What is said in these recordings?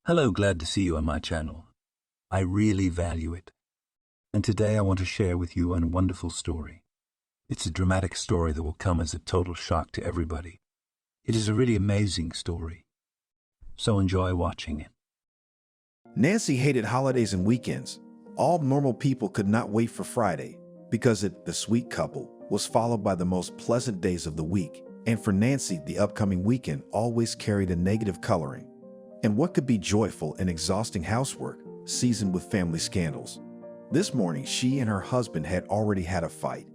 Hello, glad to see you on my channel. I really value it. And today I want to share with you a wonderful story. It's a dramatic story that will come as a total shock to everybody. It is a really amazing story. So enjoy watching it. Nancy hated holidays and weekends. All normal people could not wait for Friday because the sweet couple, was followed by the most pleasant days of the week. And for Nancy, the upcoming weekend always carried a negative coloring. And what could be joyful and exhausting housework, seasoned with family scandals? This morning, she and her husband had already had a fight.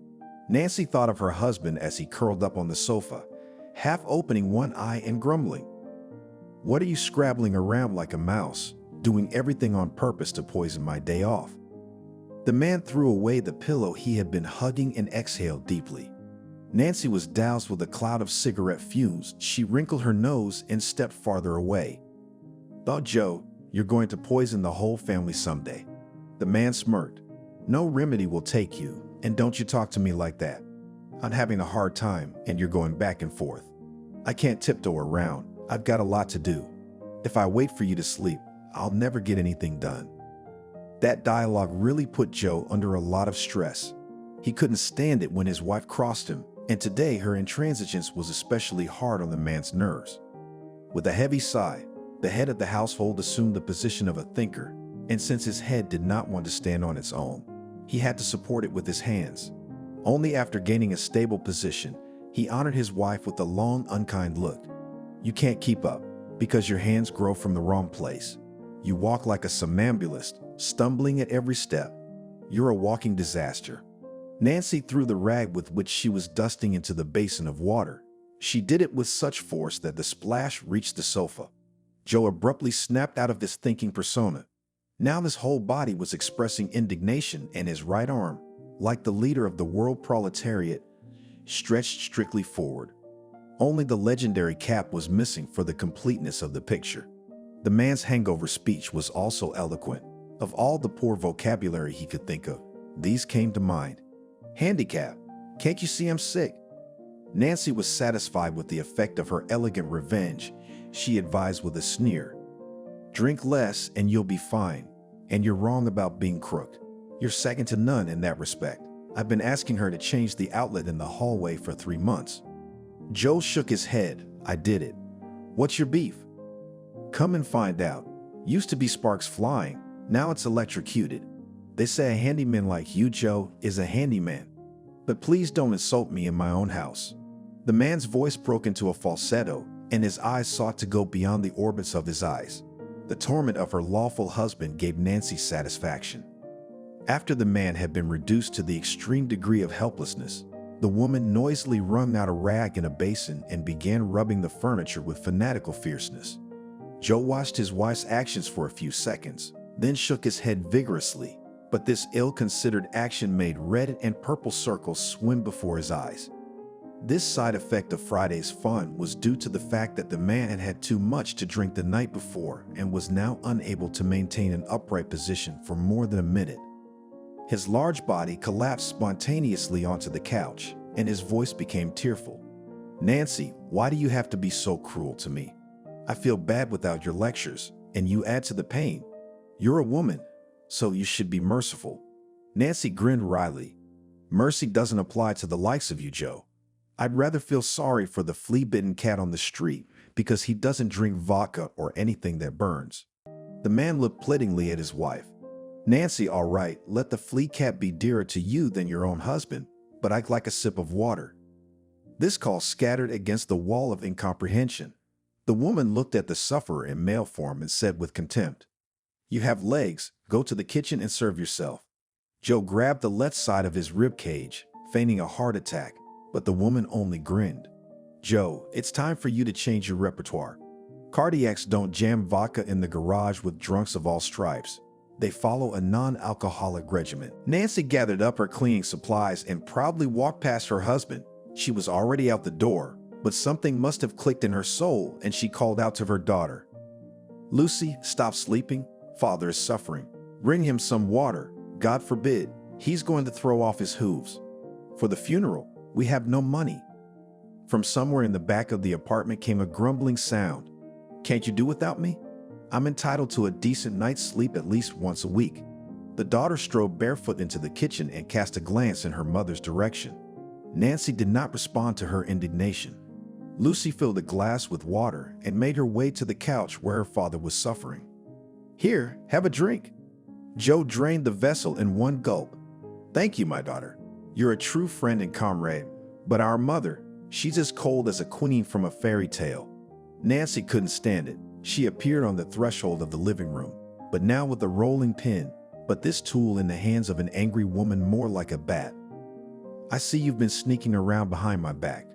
Nancy thought of her husband as he curled up on the sofa, half opening one eye and grumbling. "What are you scrabbling around like a mouse, doing everything on purpose to poison my day off?" The man threw away the pillow he had been hugging and exhaled deeply. Nancy was doused with a cloud of cigarette fumes. She wrinkled her nose and stepped farther away. "Thought, Joe, you're going to poison the whole family someday." The man smirked. "No remedy will take you, and don't you talk to me like that. I'm having a hard time, and you're going back and forth. I can't tiptoe around. I've got a lot to do. If I wait for you to sleep, I'll never get anything done." That dialogue really put Joe under a lot of stress. He couldn't stand it when his wife crossed him, and today her intransigence was especially hard on the man's nerves. With a heavy sigh, the head of the household assumed the position of a thinker, and since his head did not want to stand on its own, he had to support it with his hands. Only after gaining a stable position, he honored his wife with a long, unkind look. "You can't keep up, because your hands grow from the wrong place. You walk like a somnambulist, stumbling at every step. You're a walking disaster." Nancy threw the rag with which she was dusting into the basin of water. She did it with such force that the splash reached the sofa. Joe abruptly snapped out of this thinking persona. Now his whole body was expressing indignation, and his right arm, like the leader of the world proletariat, stretched strictly forward. Only the legendary cap was missing for the completeness of the picture. The man's hangover speech was also eloquent. Of all the poor vocabulary he could think of, these came to mind. "Handicap. Can't you see I'm sick?" Nancy was satisfied with the effect of her elegant revenge. She advised with a sneer, "Drink less and you'll be fine. And you're wrong about being crook. You're second to none in that respect. I've been asking her to change the outlet in the hallway for 3 months." Joe shook his head. "I did it." "What's your beef?" "Come and find out. Used to be sparks flying. Now it's electrocuted. They say a handyman like you, Joe, is a handyman. But please don't insult me in my own house." The man's voice broke into a falsetto, and his eyes sought to go beyond the orbits of his eyes. The torment of her lawful husband gave Nancy satisfaction. After the man had been reduced to the extreme degree of helplessness, the woman noisily wrung out a rag in a basin and began rubbing the furniture with fanatical fierceness. Joe watched his wife's actions for a few seconds, then shook his head vigorously, but this ill-considered action made red and purple circles swim before his eyes. This side effect of Friday's fun was due to the fact that the man had had too much to drink the night before and was now unable to maintain an upright position for more than a minute. His large body collapsed spontaneously onto the couch, and his voice became tearful. "Nancy, why do you have to be so cruel to me? I feel bad without your lectures, and you add to the pain. You're a woman, so you should be merciful." Nancy grinned wryly. "Mercy doesn't apply to the likes of you, Joe. I'd rather feel sorry for the flea-bitten cat on the street because he doesn't drink vodka or anything that burns." The man looked pleadingly at his wife. "Nancy, all right, let the flea cat be dearer to you than your own husband, but I'd like a sip of water." This call scattered against the wall of incomprehension. The woman looked at the sufferer in male form and said with contempt, "You have legs, go to the kitchen and serve yourself." Joe grabbed the left side of his rib cage, feigning a heart attack, but the woman only grinned. "Joe, it's time for you to change your repertoire. Cardiacs don't jam vodka in the garage with drunks of all stripes. They follow a non-alcoholic regimen." Nancy gathered up her cleaning supplies and proudly walked past her husband. She was already out the door, but something must have clicked in her soul, and she called out to her daughter, "Lucy, stop sleeping. Father is suffering. Bring him some water. God forbid, he's going to throw off his hooves. For the funeral, we have no money." From somewhere in the back of the apartment came a grumbling sound. "Can't you do without me? I'm entitled to a decent night's sleep at least once a week. The daughter strode barefoot into the kitchen and cast a glance in her mother's direction. Nancy did not respond to her indignation. Lucy filled a glass with water and made her way to the couch where her father was suffering. Here, have a drink. Joe drained the vessel in one gulp. Thank you, my daughter. You're a true friend and comrade. But our mother, she's as cold as a queen from a fairy tale. Nancy couldn't stand it. She appeared on the threshold of the living room, but now with a rolling pin, but this tool in the hands of an angry woman more like a bat. I see you've been sneaking around behind my back.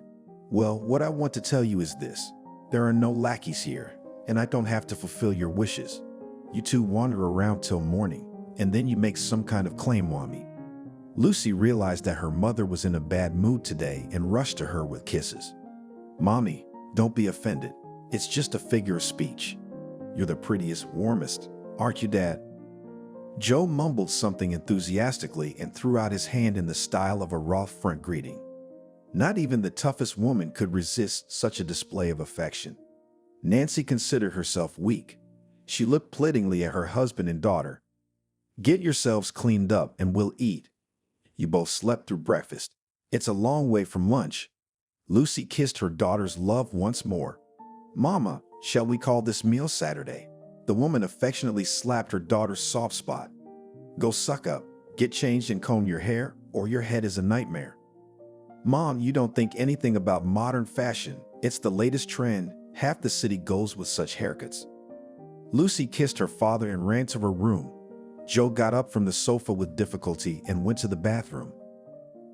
Well, what I want to tell you is this. There are no lackeys here, and I don't have to fulfill your wishes. You two wander around till morning, and then you make some kind of claim on me. Lucy realized that her mother was in a bad mood today and rushed to her with kisses. Mommy, don't be offended. It's just a figure of speech. You're the prettiest, warmest, aren't you, Dad? Joe mumbled something enthusiastically and threw out his hand in the style of a raw front greeting. Not even the toughest woman could resist such a display of affection. Nancy considered herself weak. She looked pleadingly at her husband and daughter. Get yourselves cleaned up and we'll eat. You both slept through breakfast. It's a long way from lunch. Lucy kissed her daughter's love once more. Mama, shall we call this meal Saturday? The woman affectionately slapped her daughter's soft spot. Go suck up, get changed and comb your hair, or your head is a nightmare. Mom, you don't think anything about modern fashion. It's the latest trend. Half the city goes with such haircuts. Lucy kissed her father and ran to her room. Joe got up from the sofa with difficulty and went to the bathroom.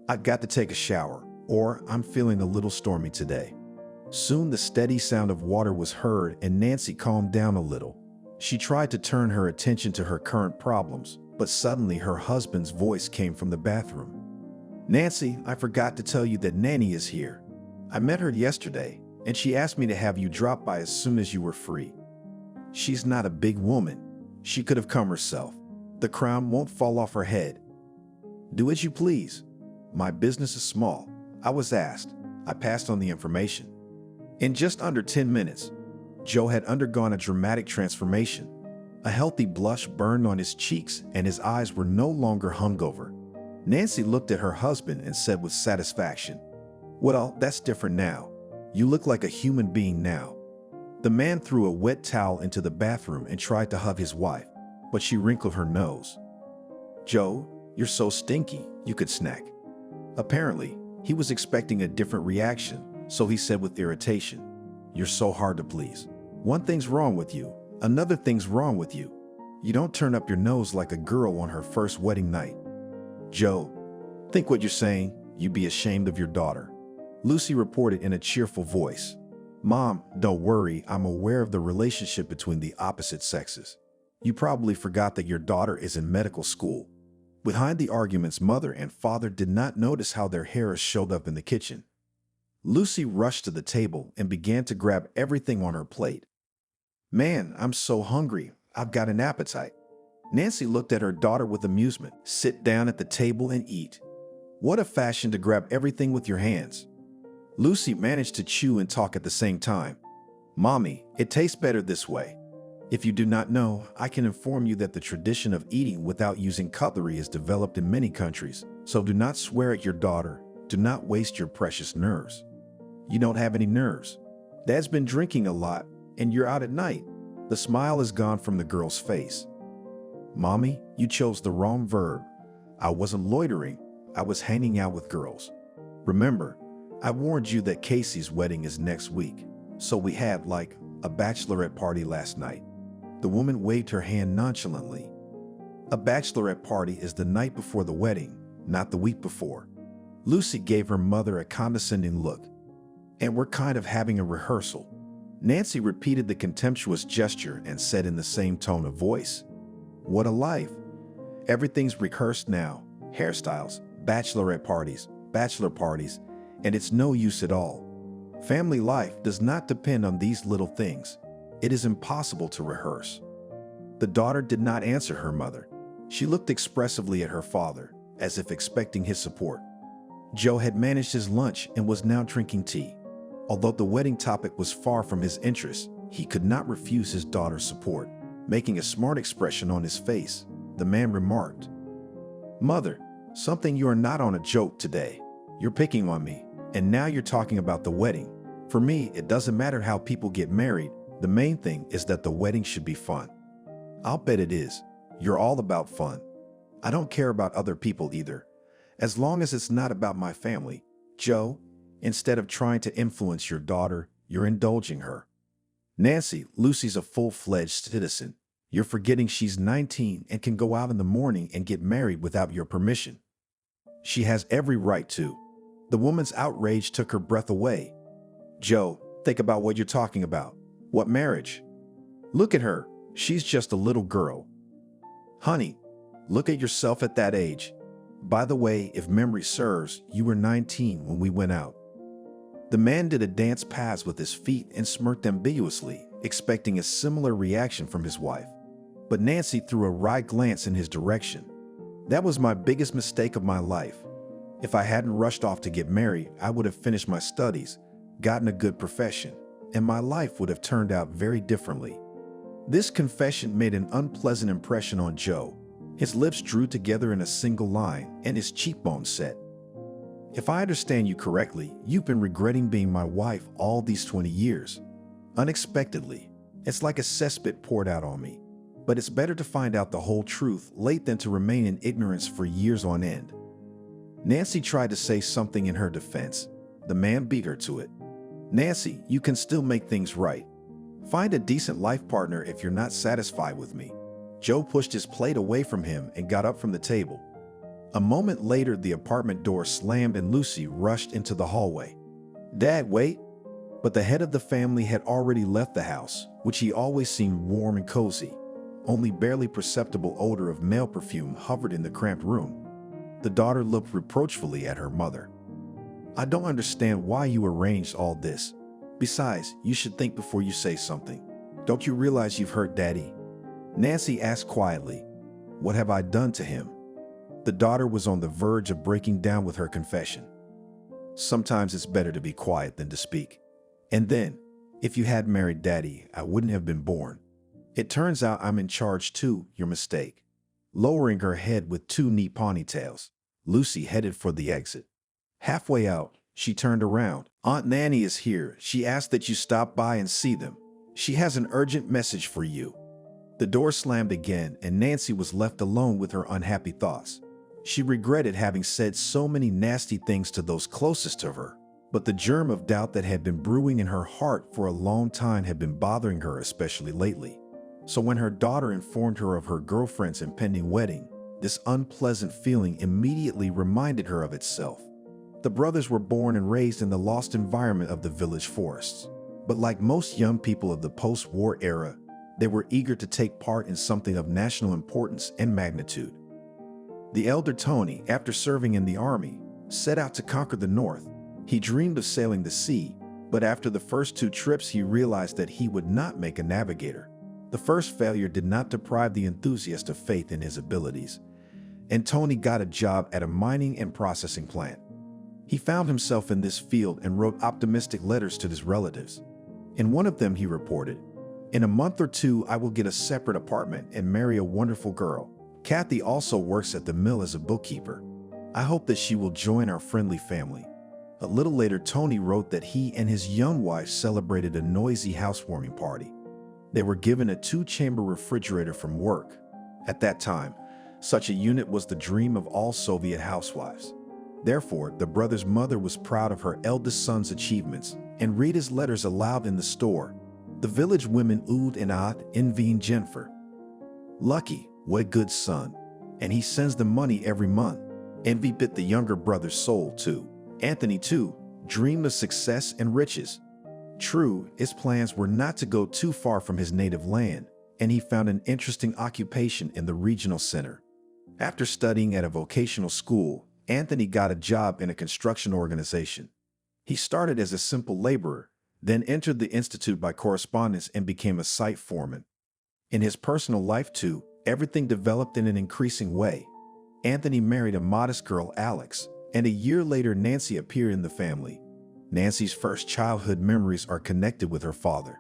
I've got to take a shower, or I'm feeling a little stormy today. Soon the steady sound of water was heard and Nancy calmed down a little. She tried to turn her attention to her current problems, but suddenly her husband's voice came from the bathroom. Nancy, I forgot to tell you that Nanny is here. I met her yesterday, and she asked me to have you drop by as soon as you were free. She's not a big woman. She could have come herself. The crown won't fall off her head. Do as you please. My business is small. I was asked. I passed on the information. In just under 10 minutes, Joe had undergone a dramatic transformation. A healthy blush burned on his cheeks and his eyes were no longer hungover. Nancy looked at her husband and said with satisfaction, Well, that's different now. You look like a human being now. The man threw a wet towel into the bathroom and tried to hug his wife, but she wrinkled her nose. Joe, you're so stinky, you could snack. Apparently, he was expecting a different reaction, so he said with irritation, You're so hard to please. One thing's wrong with you, another thing's wrong with you. You don't turn up your nose like a girl on her first wedding night. Joe, think what you're saying. You'd be ashamed of your daughter. Lucy reported in a cheerful voice. Mom, don't worry, I'm aware of the relationship between the opposite sexes. You probably forgot that your daughter is in medical school. Behind the arguments, mother and father did not notice how their hair showed up in the kitchen. Lucy rushed to the table and began to grab everything on her plate. Man, I'm so hungry. I've got an appetite. Nancy looked at her daughter with amusement. Sit down at the table and eat. What a fashion to grab everything with your hands. Lucy managed to chew and talk at the same time. Mommy, it tastes better this way. If you do not know, I can inform you that the tradition of eating without using cutlery is developed in many countries, so do not swear at your daughter. Do not waste your precious nerves. You don't have any nerves. Dad's been drinking a lot, and you're out at night. The smile is gone from the girl's face. Mommy, you chose the wrong verb. I wasn't loitering. I was hanging out with girls. Remember, I warned you that Casey's wedding is next week, so we had like a bachelorette party last night. The woman waved her hand nonchalantly. A bachelorette party is the night before the wedding, not the week before. Lucy gave her mother a condescending look. And we're kind of having a rehearsal. Nancy repeated the contemptuous gesture and said in the same tone of voice, What a life. Everything's rehearsed now. Hairstyles, bachelorette parties, bachelor parties, and it's no use at all. Family life does not depend on these little things. It is impossible to rehearse. The daughter did not answer her mother. She looked expressively at her father, as if expecting his support. Joe had managed his lunch and was now drinking tea. Although the wedding topic was far from his interest, He could not refuse his daughter's support. Making a smart expression on his face, the man remarked, "Mother, something you are not on a joke today. You're picking on me, and now you're talking about the wedding. For me, it doesn't matter how people get married. The main thing is that the wedding should be fun." "I'll bet it is. You're all about fun. I don't care about other people either, as long as it's not about my family. Joe, instead of trying to influence your daughter, you're indulging her." "Nancy, Lucy's a full-fledged citizen. You're forgetting she's 19 and can go out in the morning and get married without your permission. She has every right to." The woman's outrage took her breath away. "Joe, think about what you're talking about. What marriage? Look at her. She's just a little girl." "Honey, look at yourself at that age. By the way, if memory serves, you were 19 when we went out." The man did a dance pass with his feet and smirked ambiguously, expecting a similar reaction from his wife. But Nancy threw a wry glance in his direction. "That was my biggest mistake of my life. If I hadn't rushed off to get married, I would have finished my studies, gotten a good profession, and my life would have turned out very differently." This confession made an unpleasant impression on Joe. His lips drew together in a single line, and his cheekbones set. "If I understand you correctly, you've been regretting being my wife all these 20 years. Unexpectedly. It's like a cesspit poured out on me. But it's better to find out the whole truth late than to remain in ignorance for years on end." Nancy tried to say something in her defense. The man beat her to it. "Nancy, you can still make things right. Find a decent life partner if you're not satisfied with me." Joe pushed his plate away from him and got up from the table. A moment later, the apartment door slammed and Lucy rushed into the hallway. "Dad, wait!" But the head of the family had already left the house, which he always seemed warm and cozy. Only barely perceptible odor of male perfume hovered in the cramped room. The daughter looked reproachfully at her mother. "I don't understand why you arranged all this. Besides, you should think before you say something. Don't you realize you've hurt Daddy?" Nancy asked quietly, "What have I done to him?" The daughter was on the verge of breaking down with her confession. "Sometimes it's better to be quiet than to speak. And then, if you had married Daddy, I wouldn't have been born. It turns out I'm in charge too, your mistake." Lowering her head with two neat ponytails, Lucy headed for the exit. Halfway out, she turned around. "Aunt Nanny is here. She asked that you stop by and see them. She has an urgent message for you." The door slammed again, and Nancy was left alone with her unhappy thoughts. She regretted having said so many nasty things to those closest to her, but the germ of doubt that had been brewing in her heart for a long time had been bothering her, especially lately. So when her daughter informed her of her girlfriend's impending wedding, this unpleasant feeling immediately reminded her of itself. The brothers were born and raised in the lost environment of the village forests. But like most young people of the post-war era, they were eager to take part in something of national importance and magnitude. The elder Tony, after serving in the army, set out to conquer the North. He dreamed of sailing the sea, but after the first 2 trips he realized that he would not make a navigator. The first failure did not deprive the enthusiast of faith in his abilities, and Tony got a job at a mining and processing plant. He found himself in this field and wrote optimistic letters to his relatives. In one of them he reported, "In a month or 2 I will get a separate apartment and marry a wonderful girl. Kathy also works at the mill as a bookkeeper. I hope that she will join our friendly family." A little later, Tony wrote that he and his young wife celebrated a noisy housewarming party. They were given a 2-chamber refrigerator from work. At that time, such a unit was the dream of all Soviet housewives. Therefore, the brothers' mother was proud of her eldest son's achievements and read his letters aloud in the store. The village women oohed and ahed, envying Jennifer. "Lucky, what good son. And he sends them money every month." Envy bit the younger brother's soul too. Anthony, too, dreamed of success and riches. True, his plans were not to go too far from his native land, and he found an interesting occupation in the regional center. After studying at a vocational school, Anthony got a job in a construction organization. He started as a simple laborer, then entered the institute by correspondence and became a site foreman. In his personal life, too, everything developed in an increasing way. Anthony married a modest girl, Alex, and a year later Nancy appeared in the family. Nancy's first childhood memories are connected with her father.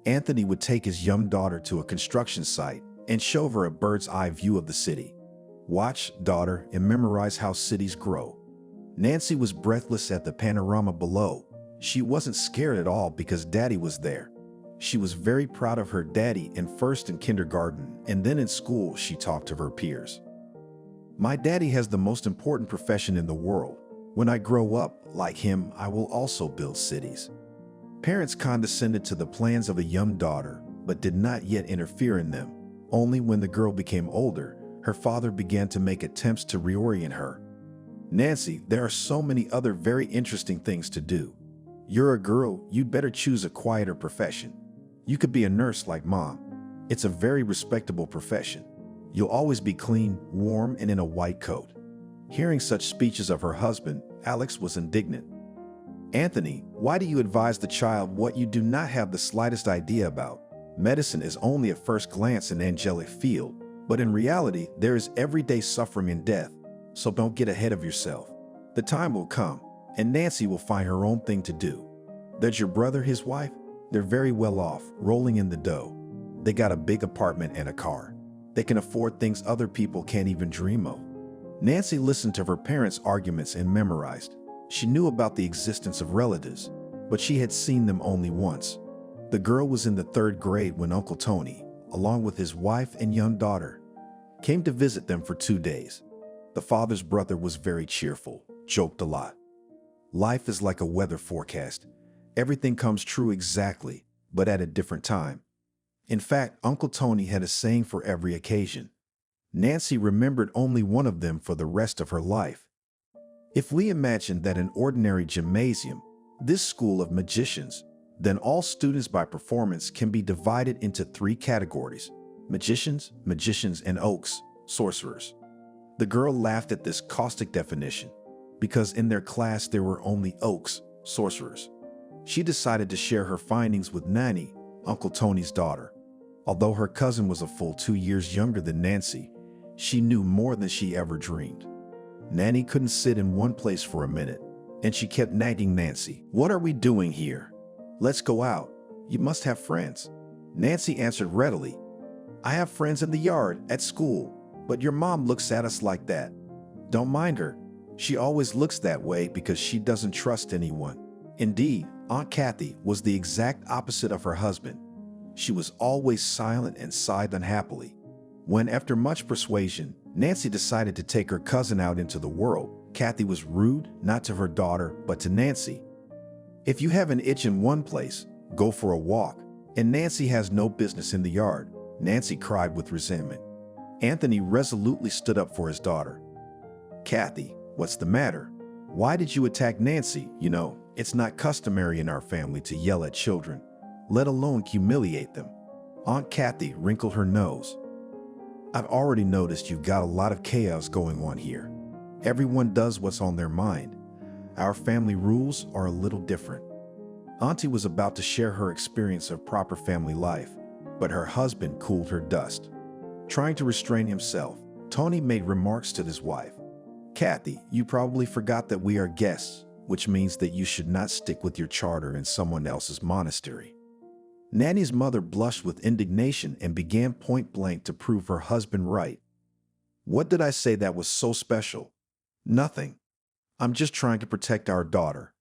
Anthony would take his young daughter to a construction site and show her a bird's eye view of the city. Watch, daughter, and memorize how cities grow. Nancy was breathless at the panorama below. She wasn't scared at all because Daddy was there. She was very proud of her daddy, and first in kindergarten and then in school she talked to her peers. My daddy has the most important profession in the world. When I grow up, like him, I will also build cities. Parents condescended to the plans of a young daughter, but did not yet interfere in them. Only when the girl became older, her father began to make attempts to reorient her. Nancy, there are so many other very interesting things to do. You're a girl, you'd better choose a quieter profession. You could be a nurse like Mom. It's a very respectable profession. You'll always be clean, warm, and in a white coat. Hearing such speeches of her husband, Alex was indignant. Anthony, why do you advise the child what you do not have the slightest idea about? Medicine is only at first glance an angelic field, but in reality, there is everyday suffering and death, so don't get ahead of yourself. The time will come, and Nancy will find her own thing to do. There's your brother, his wife. They're very well off, rolling in the dough. They got a big apartment and a car. They can afford things other people can't even dream of. Nancy listened to her parents' arguments and memorized. She knew about the existence of relatives, but she had seen them only once. The girl was in the 3rd grade when Uncle Tony, along with his wife and young daughter, came to visit them for 2 days. The father's brother was very cheerful, joked a lot. Life is like a weather forecast. Everything comes true exactly, but at a different time. In fact, Uncle Tony had a saying for every occasion. Nancy remembered only one of them for the rest of her life. If we imagine that an ordinary gymnasium, this school of magicians, then all students by performance can be divided into 3 categories: magicians, and oaks, sorcerers. The girl laughed at this caustic definition, because in their class there were only oaks, sorcerers. She decided to share her findings with Nanny, Uncle Tony's daughter. Although her cousin was a full 2 years younger than Nancy, she knew more than she ever dreamed. Nanny couldn't sit in one place for a minute, and she kept nagging Nancy. "What are we doing here? Let's go out. You must have friends." Nancy answered readily, "I have friends in the yard, at school, but your mom looks at us like that. Don't mind her. She always looks that way because she doesn't trust anyone." Indeed, Aunt Kathy was the exact opposite of her husband. She was always silent and sighed unhappily. When, after much persuasion, Nancy decided to take her cousin out into the world, Kathy was rude, not to her daughter, but to Nancy. "If you have an itch in one place, go for a walk, and Nancy has no business in the yard," Nancy cried with resentment. Anthony resolutely stood up for his daughter. "Kathy, what's the matter? Why did you attack Nancy? You know, it's not customary in our family to yell at children, let alone humiliate them." Aunt Kathy wrinkled her nose. "I've already noticed you've got a lot of chaos going on here. Everyone does what's on their mind. Our family rules are a little different." Auntie was about to share her experience of proper family life, but her husband cooled her dust. Trying to restrain himself, Tony made remarks to his wife. "Kathy, you probably forgot that we are guests, which means that you should not stick with your charter in someone else's monastery." Nanny's mother blushed with indignation and began point blank to prove her husband right. "What did I say that was so special? Nothing. I'm just trying to protect our daughter."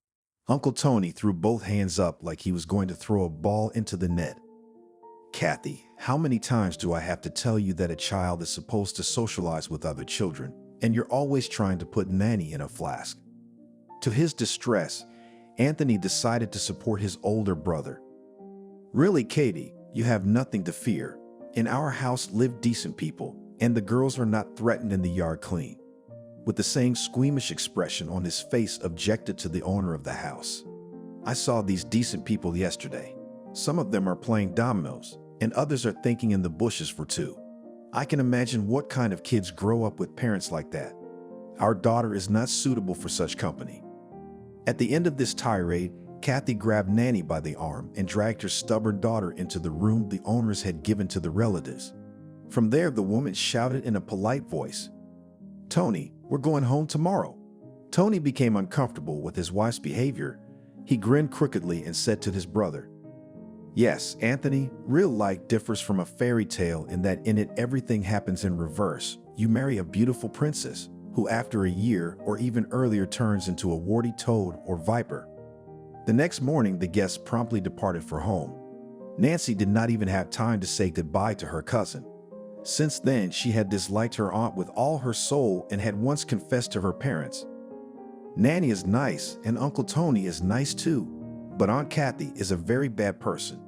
Uncle Tony threw both hands up like he was going to throw a ball into the net. "Kathy, how many times do I have to tell you that a child is supposed to socialize with other children, and you're always trying to put Nanny in a flask?" To his distress, Anthony decided to support his older brother. "Really, Katie, you have nothing to fear. In our house live decent people, and the girls are not threatened in the yard clean." With the same squeamish expression on his face, objected to the owner of the house. "I saw these decent people yesterday. Some of them are playing dominoes, and others are thinking in the bushes for 2. I can imagine what kind of kids grow up with parents like that. Our daughter is not suitable for such company." At the end of this tirade, Kathy grabbed Nanny by the arm and dragged her stubborn daughter into the room the owners had given to the relatives. From there, the woman shouted in a polite voice, "Tony, we're going home tomorrow." Tony became uncomfortable with his wife's behavior. He grinned crookedly and said to his brother, Yes, Anthony, real life differs from a fairy tale in that in it everything happens in reverse. You marry a beautiful princess, who after a year or even earlier turns into a warty toad or viper. The next morning, the guests promptly departed for home. Nancy did not even have time to say goodbye to her cousin. Since then, she had disliked her aunt with all her soul and had once confessed to her parents. Nanny is nice and Uncle Tony is nice too, but Aunt Kathy is a very bad person.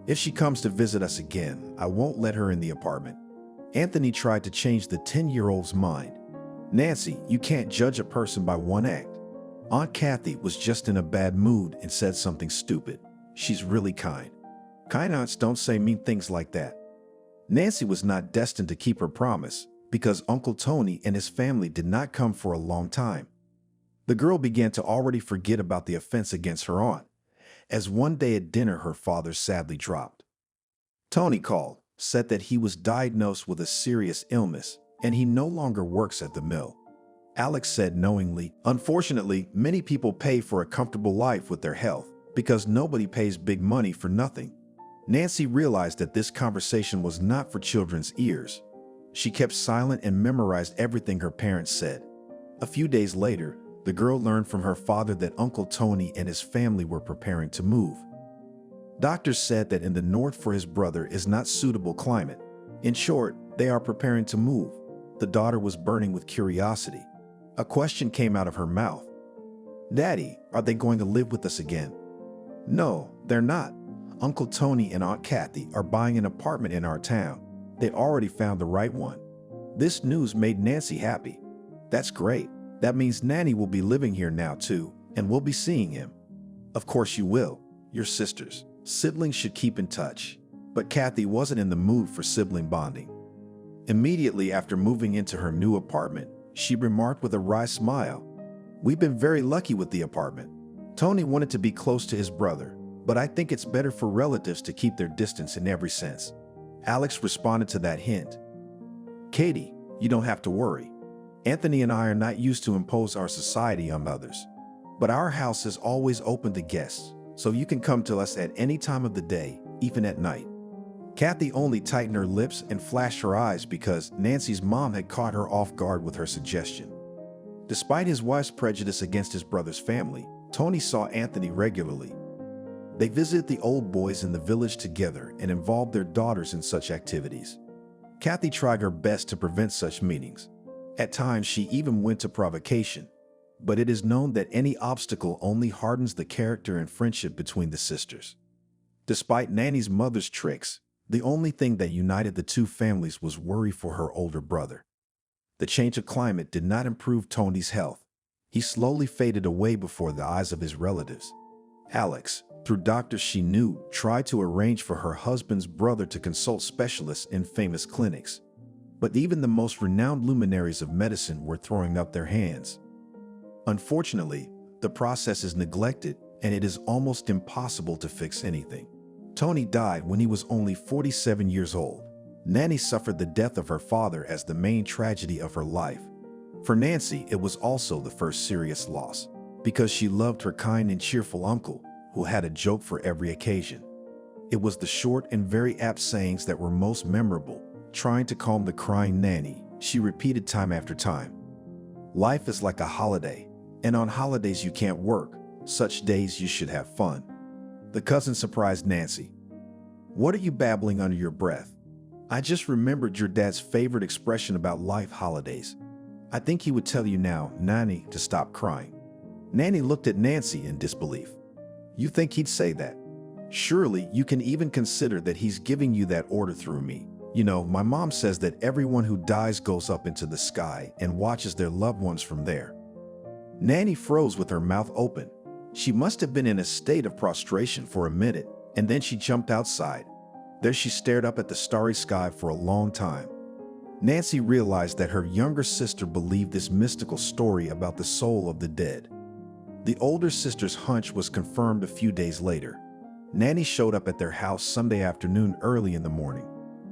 If she comes to visit us again, I won't let her in the apartment. Anthony tried to change the 10-year-old's mind. Nancy, you can't judge a person by one act. Aunt Kathy was just in a bad mood and said something stupid. She's really kind. Kind aunts don't say mean things like that. Nancy was not destined to keep her promise because Uncle Tony and his family did not come for a long time. The girl began to already forget about the offense against her aunt, as one day at dinner her father sadly dropped. Tony called, said that he was diagnosed with a serious illness and he no longer works at the mill. Alex said knowingly, unfortunately, many people pay for a comfortable life with their health because nobody pays big money for nothing. Nancy realized that this conversation was not for children's ears. She kept silent and memorized everything her parents said. A few days later, the girl learned from her father that Uncle Tony and his family were preparing to move. Doctors said that in the north for his brother is not suitable climate. In short, they are preparing to move. The daughter was burning with curiosity. A question came out of her mouth. Daddy, are they going to live with us again? No, they're not. Uncle Tony and Aunt Kathy are buying an apartment in our town. They already found the right one. This news made Nancy happy. That's great. That means Nanny will be living here now too, and we'll be seeing him. Of course you will. You're sisters. Siblings should keep in touch. But Kathy wasn't in the mood for sibling bonding. Immediately after moving into her new apartment, she remarked with a wry smile, "We've been very lucky with the apartment. Tony wanted to be close to his brother, but I think it's better for relatives to keep their distance in every sense." Alex responded to that hint. "Katie, you don't have to worry. Anthony and I are not used to impose our society on others. But our house is always open to guests, so you can come to us at any time of the day, even at night." Kathy only tightened her lips and flashed her eyes because Nancy's mom had caught her off guard with her suggestion. Despite his wife's prejudice against his brother's family, Tony saw Anthony regularly. They visited the old boys in the village together and involved their daughters in such activities. Kathy tried her best to prevent such meetings. At times, she even went to provocation. But it is known that any obstacle only hardens the character and friendship between the sisters. Despite Nanny's mother's tricks, the only thing that united the two families was worry for her older brother. The change of climate did not improve Tony's health. He slowly faded away before the eyes of his relatives. Alex, through doctors she knew, tried to arrange for her husband's brother to consult specialists in famous clinics. But even the most renowned luminaries of medicine were throwing up their hands. Unfortunately, the process is neglected and it is almost impossible to fix anything. Tony died when he was only 47 years old. Nanny suffered the death of her father as the main tragedy of her life. For Nancy, it was also the first serious loss, because she loved her kind and cheerful uncle, who had a joke for every occasion. It was the short and very apt sayings that were most memorable. Trying to calm the crying Nanny, she repeated time after time, "Life is like a holiday, and on holidays you can't work. Such days you should have fun." The cousin surprised Nancy. "What are you babbling under your breath? I just remembered your dad's favorite expression about life holidays. I think he would tell you now, Nanny, to stop crying." Nanny looked at Nancy in disbelief. "You think he'd say that? Surely you can even consider that he's giving you that order through me. You know, my mom says that everyone who dies goes up into the sky and watches their loved ones from there." Nanny froze with her mouth open. She must have been in a state of prostration for a minute, and then she jumped outside. There she stared up at the starry sky for a long time. Nancy realized that her younger sister believed this mystical story about the soul of the dead. The older sister's hunch was confirmed a few days later. Nanny showed up at their house Sunday afternoon early in the morning.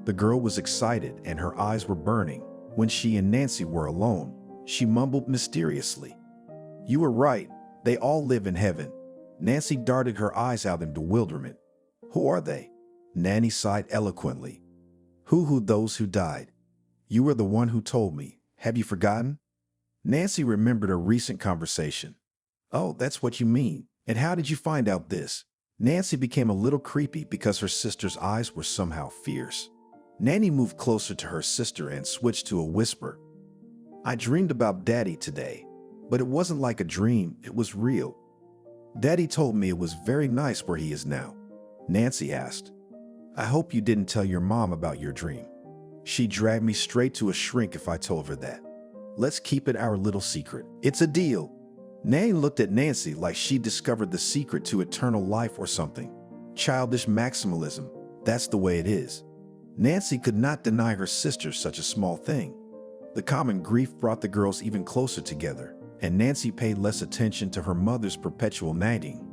The girl was excited and her eyes were burning. When she and Nancy were alone, she mumbled mysteriously, "You were right. They all live in heaven." Nancy darted her eyes out in bewilderment. Who are they? Nanny sighed eloquently. Who those who died? You were the one who told me. Have you forgotten? Nancy remembered a recent conversation. Oh, that's what you mean. And how did you find out this? Nancy became a little creepy because her sister's eyes were somehow fierce. Nanny moved closer to her sister and switched to a whisper. I dreamed about Daddy today, but it wasn't like a dream, it was real. Daddy told me it was very nice where he is now. Nancy asked, I hope you didn't tell your mom about your dream. She'd drag me straight to a shrink if I told her that. Let's keep it our little secret. It's a deal. Nanny looked at Nancy like she'd discovered the secret to eternal life or something. Childish maximalism, that's the way it is. Nancy could not deny her sister such a small thing. The common grief brought the girls even closer together, and Nancy paid less attention to her mother's perpetual nagging.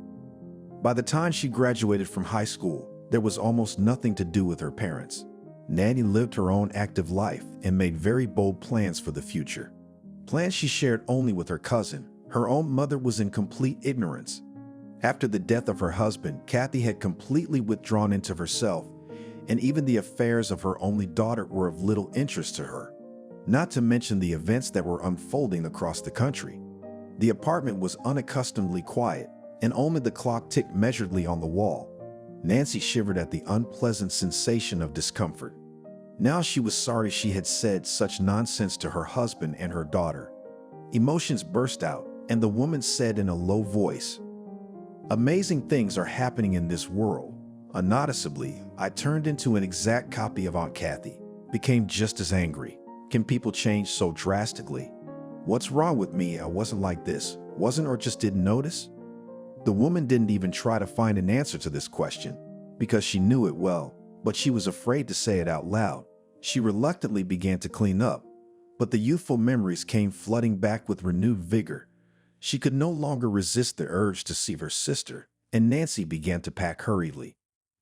By the time she graduated from high school, there was almost nothing to do with her parents. Nanny lived her own active life and made very bold plans for the future. Plans she shared only with her cousin. Her own mother was in complete ignorance. After the death of her husband, Kathy had completely withdrawn into herself, and even the affairs of her only daughter were of little interest to her. Not to mention the events that were unfolding across the country. The apartment was unaccustomedly quiet, and only the clock ticked measuredly on the wall. Nancy shivered at the unpleasant sensation of discomfort. Now she was sorry she had said such nonsense to her husband and her daughter. Emotions burst out, and the woman said in a low voice, Amazing things are happening in this world. Unnoticeably, I turned into an exact copy of Aunt Kathy, became just as angry. Can people change so drastically? What's wrong with me? I wasn't like this, wasn't or just didn't notice? The woman didn't even try to find an answer to this question, because she knew it well, but she was afraid to say it out loud. She reluctantly began to clean up, but the youthful memories came flooding back with renewed vigor. She could no longer resist the urge to see her sister, and Nancy began to pack hurriedly.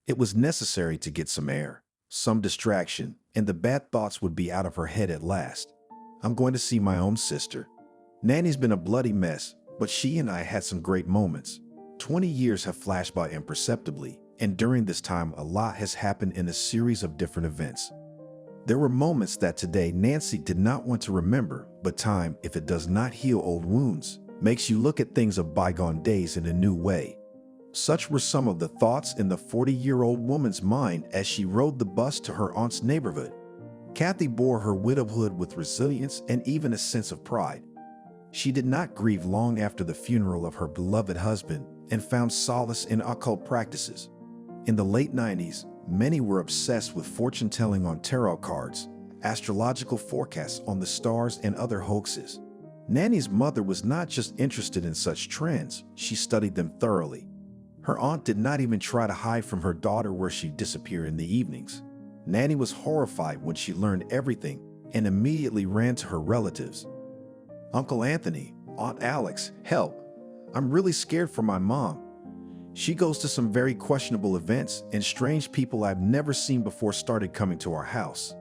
It was necessary to get some air, some distraction, and the bad thoughts would be out of her head at last. I'm going to see my own sister. Nanny's been a bloody mess, but she and I had some great moments. 20 years have flashed by imperceptibly, and during this time a lot has happened in a series of different events. There were moments that today Nancy did not want to remember, but time, if it does not heal old wounds, makes you look at things of bygone days in a new way. Such were some of the thoughts in the 40-year-old woman's mind as she rode the bus to her aunt's neighborhood. Kathy bore her widowhood with resilience and even a sense of pride. She did not grieve long after the funeral of her beloved husband and found solace in occult practices. In the late 90s, many were obsessed with fortune-telling on tarot cards, astrological forecasts on the stars, and other hoaxes. Nanny's mother was not just interested in such trends, she studied them thoroughly. Her aunt did not even try to hide from her daughter where she'd disappear in the evenings. Nanny was horrified when she learned everything and immediately ran to her relatives. Uncle Anthony, Aunt Alex, help. I'm really scared for my mom. She goes to some very questionable events, and strange people I've never seen before started coming to our house.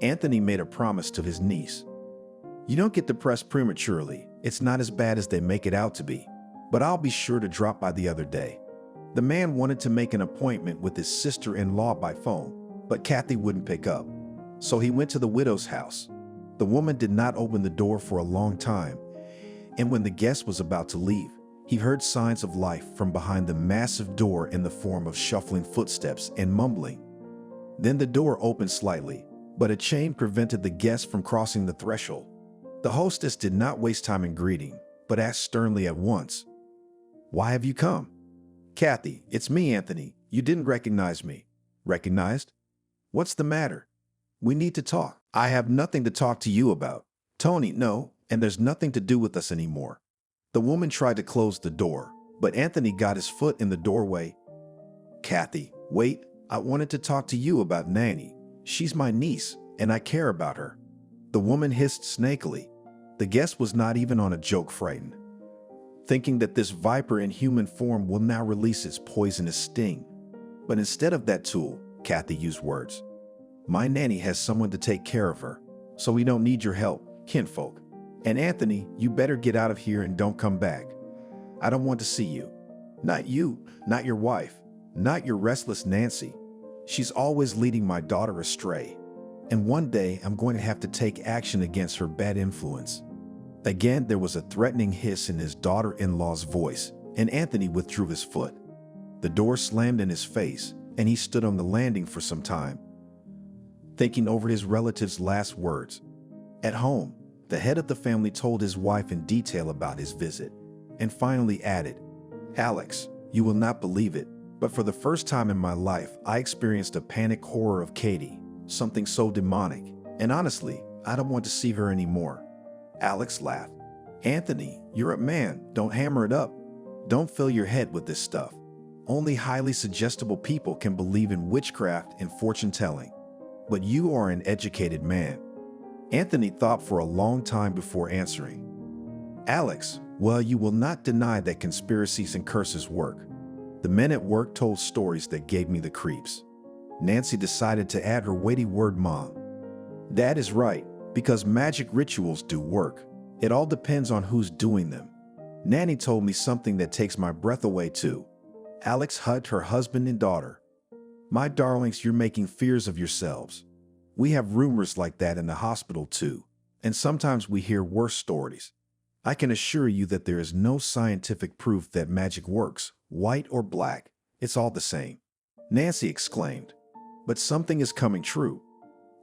Anthony made a promise to his niece. You don't get depressed prematurely. It's not as bad as they make it out to be. But I'll be sure to drop by the other day. The man wanted to make an appointment with his sister-in-law by phone, but Kathy wouldn't pick up. So he went to the widow's house. The woman did not open the door for a long time, and when the guest was about to leave, he heard signs of life from behind the massive door in the form of shuffling footsteps and mumbling. Then the door opened slightly, but a chain prevented the guest from crossing the threshold. The hostess did not waste time in greeting, but asked sternly at once, Why have you come? Kathy, it's me, Anthony. You didn't recognize me. Recognized? What's the matter? We need to talk. I have nothing to talk to you about. Tony, no, and there's nothing to do with us anymore. The woman tried to close the door, but Anthony got his foot in the doorway. Kathy, wait, I wanted to talk to you about Nanny. She's my niece, and I care about her. The woman hissed snakily. The guest was not even on a joke frightened, thinking that this viper in human form will now release its poisonous sting. But instead of that tool, Kathy used words. My nanny has someone to take care of her, so we don't need your help, kinfolk. And Anthony, you better get out of here and don't come back. I don't want to see you. Not you, not your wife. Not your restless Nancy. She's always leading my daughter astray. And one day I'm going to have to take action against her bad influence." Again, there was a threatening hiss in his daughter-in-law's voice, and Anthony withdrew his foot. The door slammed in his face, and he stood on the landing for some time, thinking over his relative's last words. At home, the head of the family told his wife in detail about his visit, and finally added, "Alex, you will not believe it, but for the first time in my life, I experienced a panic horror of Katie, something so demonic, and honestly, I don't want to see her anymore." Alex laughed. "Anthony, you're a man. Don't hammer it up. Don't fill your head with this stuff. Only highly suggestible people can believe in witchcraft and fortune-telling. But you are an educated man." Anthony thought for a long time before answering. "Alex, well, you will not deny that conspiracies and curses work. The men at work told stories that gave me the creeps." Nancy decided to add her weighty word, "Mom." "Dad is right, because magic rituals do work. It all depends on who's doing them. Nanny told me something that takes my breath away too." Alex hugged her husband and daughter. "My darlings, you're making fears of yourselves. We have rumors like that in the hospital too, and sometimes we hear worse stories. I can assure you that there is no scientific proof that magic works, white or black, it's all the same." Nancy exclaimed, "But something is coming true.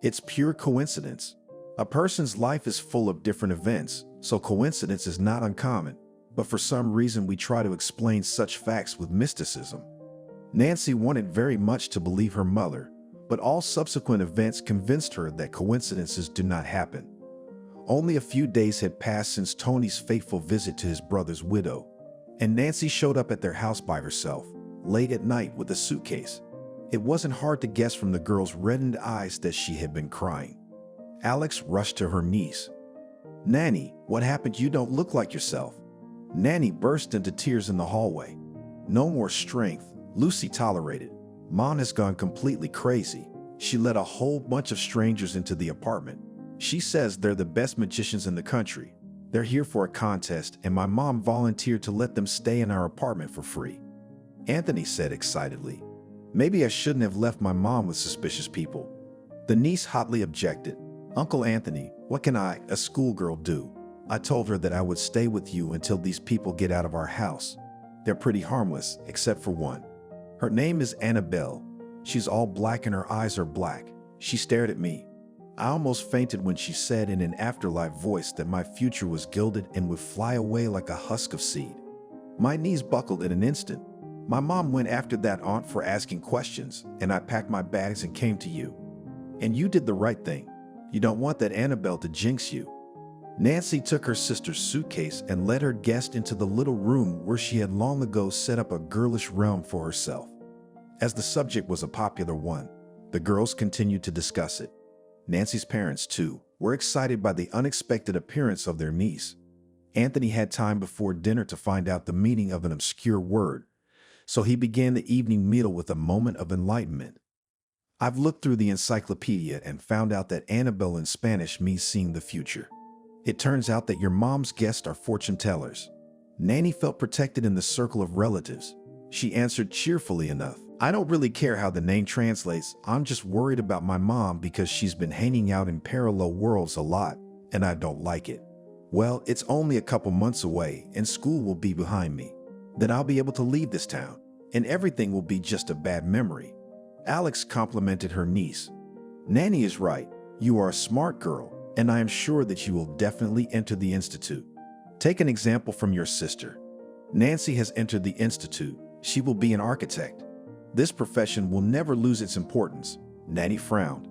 It's pure coincidence. A person's life is full of different events, so coincidence is not uncommon, but for some reason we try to explain such facts with mysticism." Nancy wanted very much to believe her mother, but all subsequent events convinced her that coincidences do not happen. Only a few days had passed since Tony's fateful visit to his brother's widow, and Nancy showed up at their house by herself, late at night with a suitcase. It wasn't hard to guess from the girl's reddened eyes that she had been crying. Alex rushed to her niece. "Nanny, what happened? You don't look like yourself." Nanny burst into tears in the hallway. "No more strength," Lucy tolerated. "Mom has gone completely crazy. She let a whole bunch of strangers into the apartment. She says they're the best magicians in the country. They're here for a contest, and my mom volunteered to let them stay in our apartment for free." Anthony said excitedly, "Maybe I shouldn't have left my mom with suspicious people." The niece hotly objected. "Uncle Anthony, what can I, a schoolgirl, do? I told her that I would stay with you until these people get out of our house. They're pretty harmless, except for one. Her name is Annabelle. She's all black and her eyes are black." She stared at me. I almost fainted when she said in an afterlife voice that my future was gilded and would fly away like a husk of seed. My knees buckled in an instant. My mom went after that aunt for asking questions, and I packed my bags and came to you. And you did the right thing. You don't want that Annabelle to jinx you." Nancy took her sister's suitcase and led her guest into the little room where she had long ago set up a girlish realm for herself. As the subject was a popular one, the girls continued to discuss it. Nancy's parents, too, were excited by the unexpected appearance of their niece. Anthony had time before dinner to find out the meaning of an obscure word, so he began the evening meal with a moment of enlightenment. "I've looked through the encyclopedia and found out that Annabelle in Spanish means seeing the future. It turns out that your mom's guests are fortune tellers." Nanny felt protected in the circle of relatives. She answered cheerfully enough, "I don't really care how the name translates. I'm just worried about my mom because she's been hanging out in parallel worlds a lot, and I don't like it. Well, it's only a couple months away, and school will be behind me. Then I'll be able to leave this town, and everything will be just a bad memory." Alex complimented her niece. "Nanny is right. You are a smart girl, and I am sure that you will definitely enter the institute. Take an example from your sister. Nancy has entered the institute. She will be an architect. This profession will never lose its importance." Nanny frowned.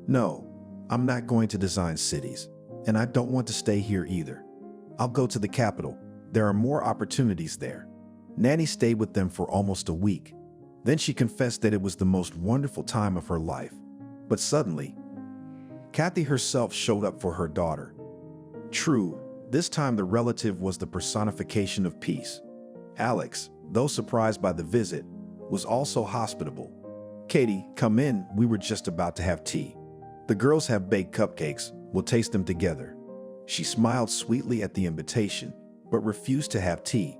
"No, I'm not going to design cities, and I don't want to stay here either. I'll go to the capital. There are more opportunities there." Nanny stayed with them for almost a week. Then she confessed that it was the most wonderful time of her life. But suddenly, Kathy herself showed up for her daughter. True, this time the relative was the personification of peace. Alex, though surprised by the visit, was also hospitable. "Katie, come in. We were just about to have tea. The girls have baked cupcakes. We'll taste them together." She smiled sweetly at the invitation, but refused to have tea.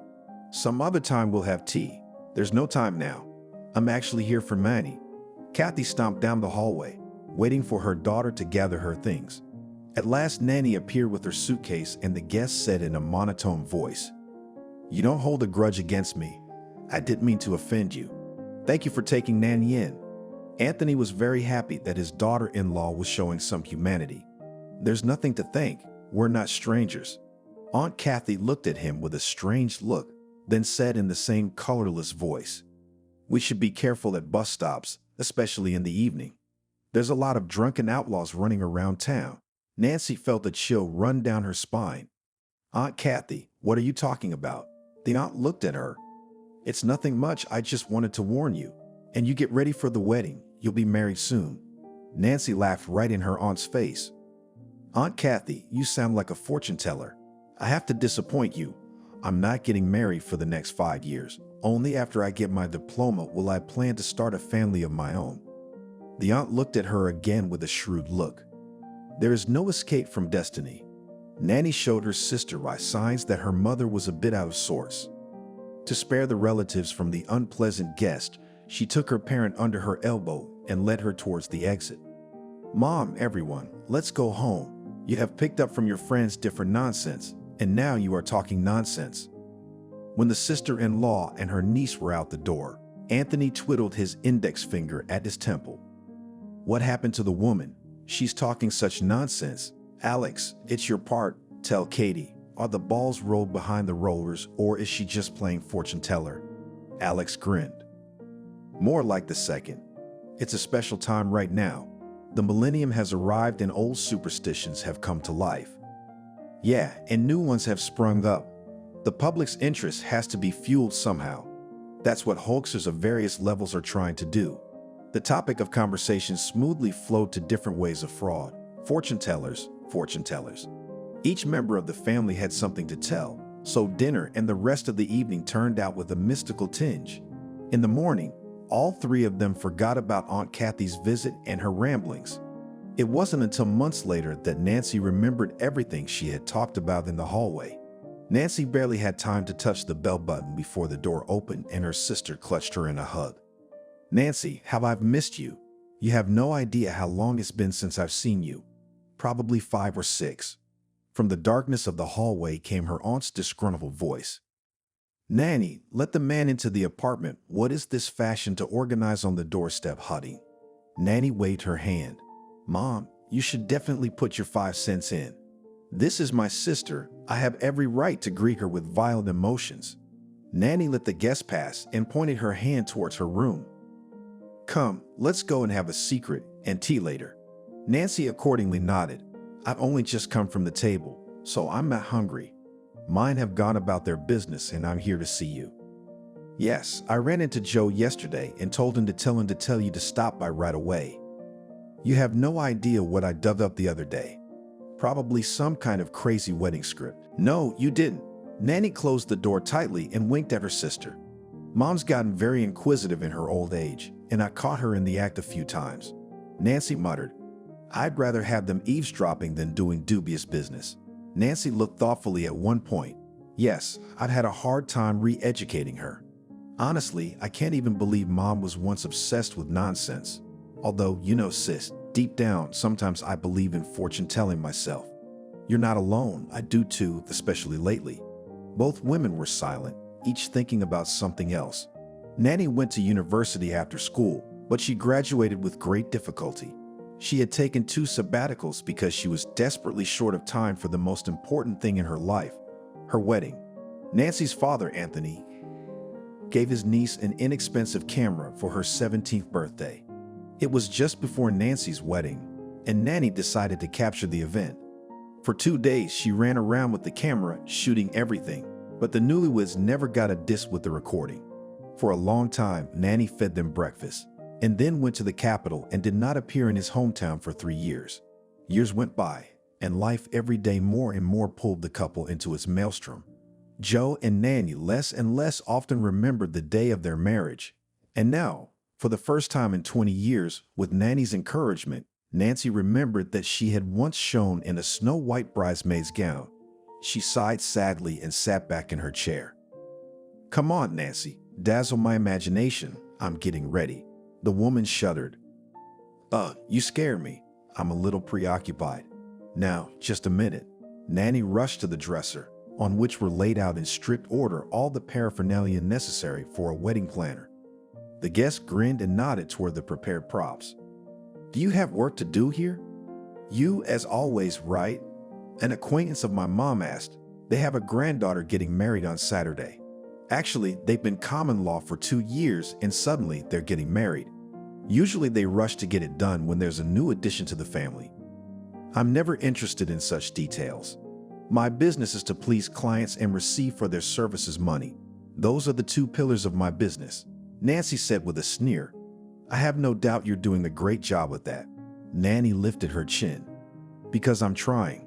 "Some other time we'll have tea. There's no time now. I'm actually here for Manny. Kathy stomped down the hallway, waiting for her daughter to gather her things. At last, Nanny appeared with her suitcase, and the guest said in a monotone voice, "You don't hold a grudge against me. I didn't mean to offend you. Thank you for taking Nanny in." Anthony was very happy that his daughter-in-law was showing some humanity. "There's nothing to thank. We're not strangers." Aunt Kathy looked at him with a strange look, then said in the same colorless voice, "We should be careful at bus stops, especially in the evening. There's a lot of drunken outlaws running around town." Nancy felt a chill run down her spine. "Aunt Kathy, what are you talking about?" The aunt looked at her. "It's nothing much. I just wanted to warn you. And you get ready for the wedding. You'll be married soon." Nancy laughed right in her aunt's face. "Aunt Kathy, you sound like a fortune teller. I have to disappoint you. I'm not getting married for the next 5 years. Only after I get my diploma will I plan to start a family of my own." The aunt looked at her again with a shrewd look. There is no escape from destiny. Nanny showed her sister by signs that her mother was a bit out of sorts. To spare the relatives from the unpleasant guest, she took her parent under her elbow and led her towards the exit. "Mom, everyone, let's go home. You have picked up from your friends different nonsense, and now you are talking nonsense." When the sister-in-law and her niece were out the door, Anthony twiddled his index finger at his temple. "What happened to the woman? She's talking such nonsense. Alex, it's your part. Tell Katie, are the balls rolled behind the rollers, or is she just playing fortune teller?" Alex grinned. "More like the second. It's a special time right now. The millennium has arrived and old superstitions have come to life. Yeah, and new ones have sprung up. The public's interest has to be fueled somehow. That's what hoaxers of various levels are trying to do." The topic of conversation smoothly flowed to different ways of fraud. Fortune tellers, fortune tellers. Each member of the family had something to tell, so dinner and the rest of the evening turned out with a mystical tinge. In the morning, all three of them forgot about Aunt Kathy's visit and her ramblings. It wasn't until months later that Nancy remembered everything she had talked about in the hallway. Nancy barely had time to touch the bell button before the door opened and her sister clutched her in a hug. "Nancy, how I've missed you. You have no idea how long it's been since I've seen you. Probably 5 or 6. From the darkness of the hallway came her aunt's disgruntled voice. "Nanny, let the man into the apartment. What is this fashion to organize on the doorstep, honey?" Nanny waved her hand. "Mom, you should definitely put your 5 cents in. This is my sister. I have every right to greet her with violent emotions." Nanny let the guest pass and pointed her hand towards her room. "Come, let's go and have a secret and tea later." Nancy accordingly nodded. "I've only just come from the table, so I'm not hungry. Mine have gone about their business and I'm here to see you." "Yes, I ran into Joe yesterday and told him to tell you to stop by right away. You have no idea what I dug up the other day. Probably some kind of crazy wedding script." "No, you didn't." Nanny closed the door tightly and winked at her sister. "Mom's gotten very inquisitive in her old age, and I caught her in the act a few times." Nancy muttered, "I'd rather have them eavesdropping than doing dubious business." Nancy looked thoughtfully at one point. "Yes, I'd had a hard time re-educating her. Honestly, I can't even believe Mom was once obsessed with nonsense. Although, you know, sis, deep down, sometimes I believe in fortune-telling myself." "You're not alone. I do too, especially lately." Both women were silent, each thinking about something else. Nanny went to university after school, but she graduated with great difficulty. She had taken 2 sabbaticals because she was desperately short of time for the most important thing in her life, her wedding. Nancy's father, Anthony, gave his niece an inexpensive camera for her 17th birthday. It was just before Nancy's wedding, and Nanny decided to capture the event. For 2 days, she ran around with the camera, shooting everything, but the newlyweds never got a disc with the recording. For a long time, Nanny fed them breakfast, and then went to the capital and did not appear in his hometown for 3 years. Years went by, and life every day more and more pulled the couple into its maelstrom. Joe and Nanny less and less often remembered the day of their marriage. And now, for the first time in 20 years, with Nanny's encouragement, Nancy remembered that she had once shone in a snow-white bridesmaid's gown. She sighed sadly and sat back in her chair. "Come on, Nancy, dazzle my imagination. I'm getting ready." The woman shuddered. You scare me. I'm a little preoccupied." "Now, just a minute." Nanny rushed to the dresser, on which were laid out in strict order all the paraphernalia necessary for a wedding planner. The guest grinned and nodded toward the prepared props. "Do you have work to do here?" "You, as always, right?" An acquaintance of my mom asked. "They have a granddaughter getting married on Saturday. Actually, they've been common law for 2 years and suddenly they're getting married. Usually they rush to get it done when there's a new addition to the family. I'm never interested in such details. My business is to please clients and receive for their services money. Those are the 2 pillars of my business," Nancy said with a sneer. "I have no doubt you're doing a great job with that." Nanny lifted her chin. "Because I'm trying.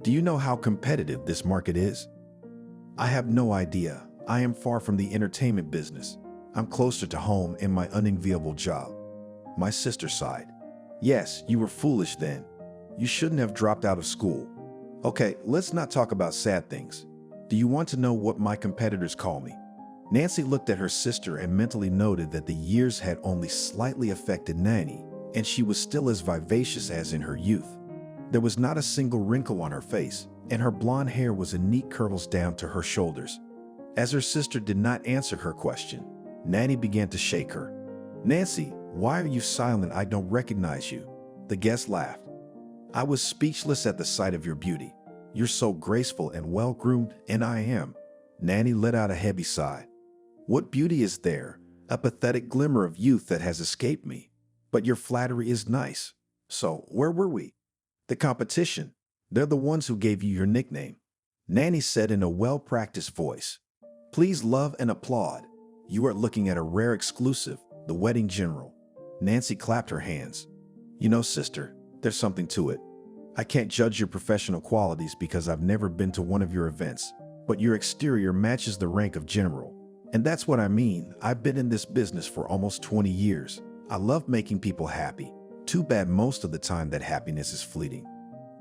Do you know how competitive this market is?" "I have no idea. I am far from the entertainment business. I'm closer to home in my unenviable job." My sister sighed. "Yes, you were foolish then. You shouldn't have dropped out of school. Okay, let's not talk about sad things. Do you want to know what my competitors call me?" Nancy looked at her sister and mentally noted that the years had only slightly affected Nanny, and she was still as vivacious as in her youth. There was not a single wrinkle on her face, and her blonde hair was in neat curls down to her shoulders. As her sister did not answer her question, Nanny began to shake her. "Nancy, why are you silent? I don't recognize you." The guest laughed. "I was speechless at the sight of your beauty. You're so graceful and well-groomed, and I am." Nanny let out a heavy sigh. "What beauty is there? A pathetic glimmer of youth that has escaped me. But your flattery is nice. So, where were we?" "The competition. They're the ones who gave you your nickname," Nanny said in a well-practiced voice. "Please love and applaud. You are looking at a rare exclusive, the wedding general." Nancy clapped her hands. "You know, sister, there's something to it. I can't judge your professional qualities because I've never been to one of your events, but your exterior matches the rank of general. And that's what I mean. I've been in this business for almost 20 years. I love making people happy. Too bad most of the time that happiness is fleeting."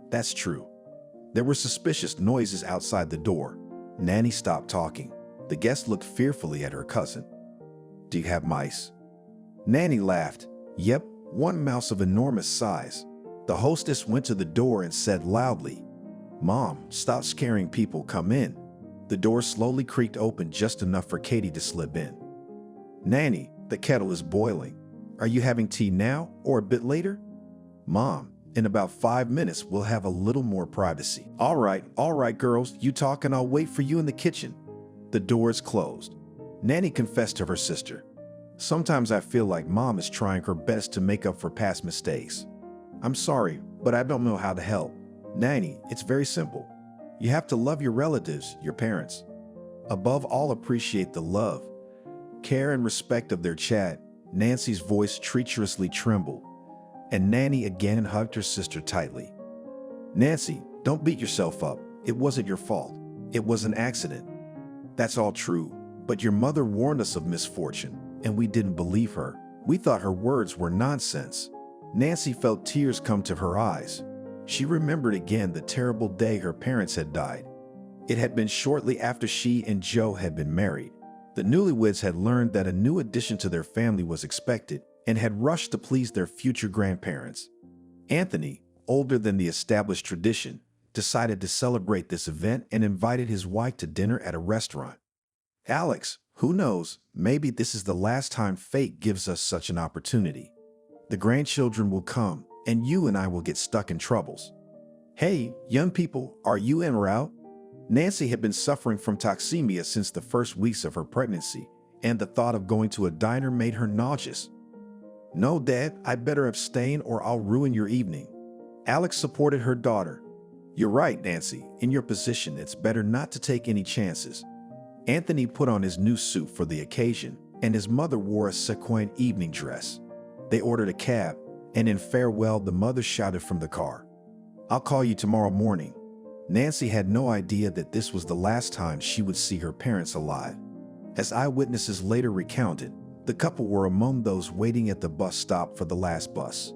"That's true." There were suspicious noises outside the door. Nanny stopped talking. The guest looked fearfully at her cousin. "Do you have mice?" Nanny laughed. "Yep, one mouse of enormous size." The hostess went to the door and said loudly, "Mom, stop scaring people, come in." The door slowly creaked open just enough for Katie to slip in. "Nanny, the kettle is boiling. Are you having tea now or a bit later?" "Mom, in about 5 minutes we'll have a little more privacy." All right, girls, you talk and I'll wait for you in the kitchen." The doors closed. Nanny confessed to her sister. "Sometimes I feel like Mom is trying her best to make up for past mistakes. I'm sorry, but I don't know how to help. Nanny, it's very simple. You have to love your relatives, your parents. Above all, appreciate the love, care, and respect of their chat." Nancy's voice treacherously trembled, and Nanny again hugged her sister tightly. "Nancy, don't beat yourself up. It wasn't your fault. It was an accident." "That's all true, but your mother warned us of misfortune, and we didn't believe her. We thought her words were nonsense." Nancy felt tears come to her eyes. She remembered again the terrible day her parents had died. It had been shortly after she and Joe had been married. The newlyweds had learned that a new addition to their family was expected and had rushed to please their future grandparents. Anthony, older than the established tradition, decided to celebrate this event and invited his wife to dinner at a restaurant. "Alex, who knows, maybe this is the last time fate gives us such an opportunity. The grandchildren will come, and you and I will get stuck in troubles. Hey, young people, are you en route?" Nancy had been suffering from toxemia since the first weeks of her pregnancy, and the thought of going to a diner made her nauseous. "No, Dad, I'd better abstain or I'll ruin your evening." Alex supported her daughter. "You're right, Nancy. In your position, it's better not to take any chances." Anthony put on his new suit for the occasion, and his mother wore a sequin evening dress. They ordered a cab, and in farewell, the mother shouted from the car, "I'll call you tomorrow morning." Nancy had no idea that this was the last time she would see her parents alive. As eyewitnesses later recounted, the couple were among those waiting at the bus stop for the last bus.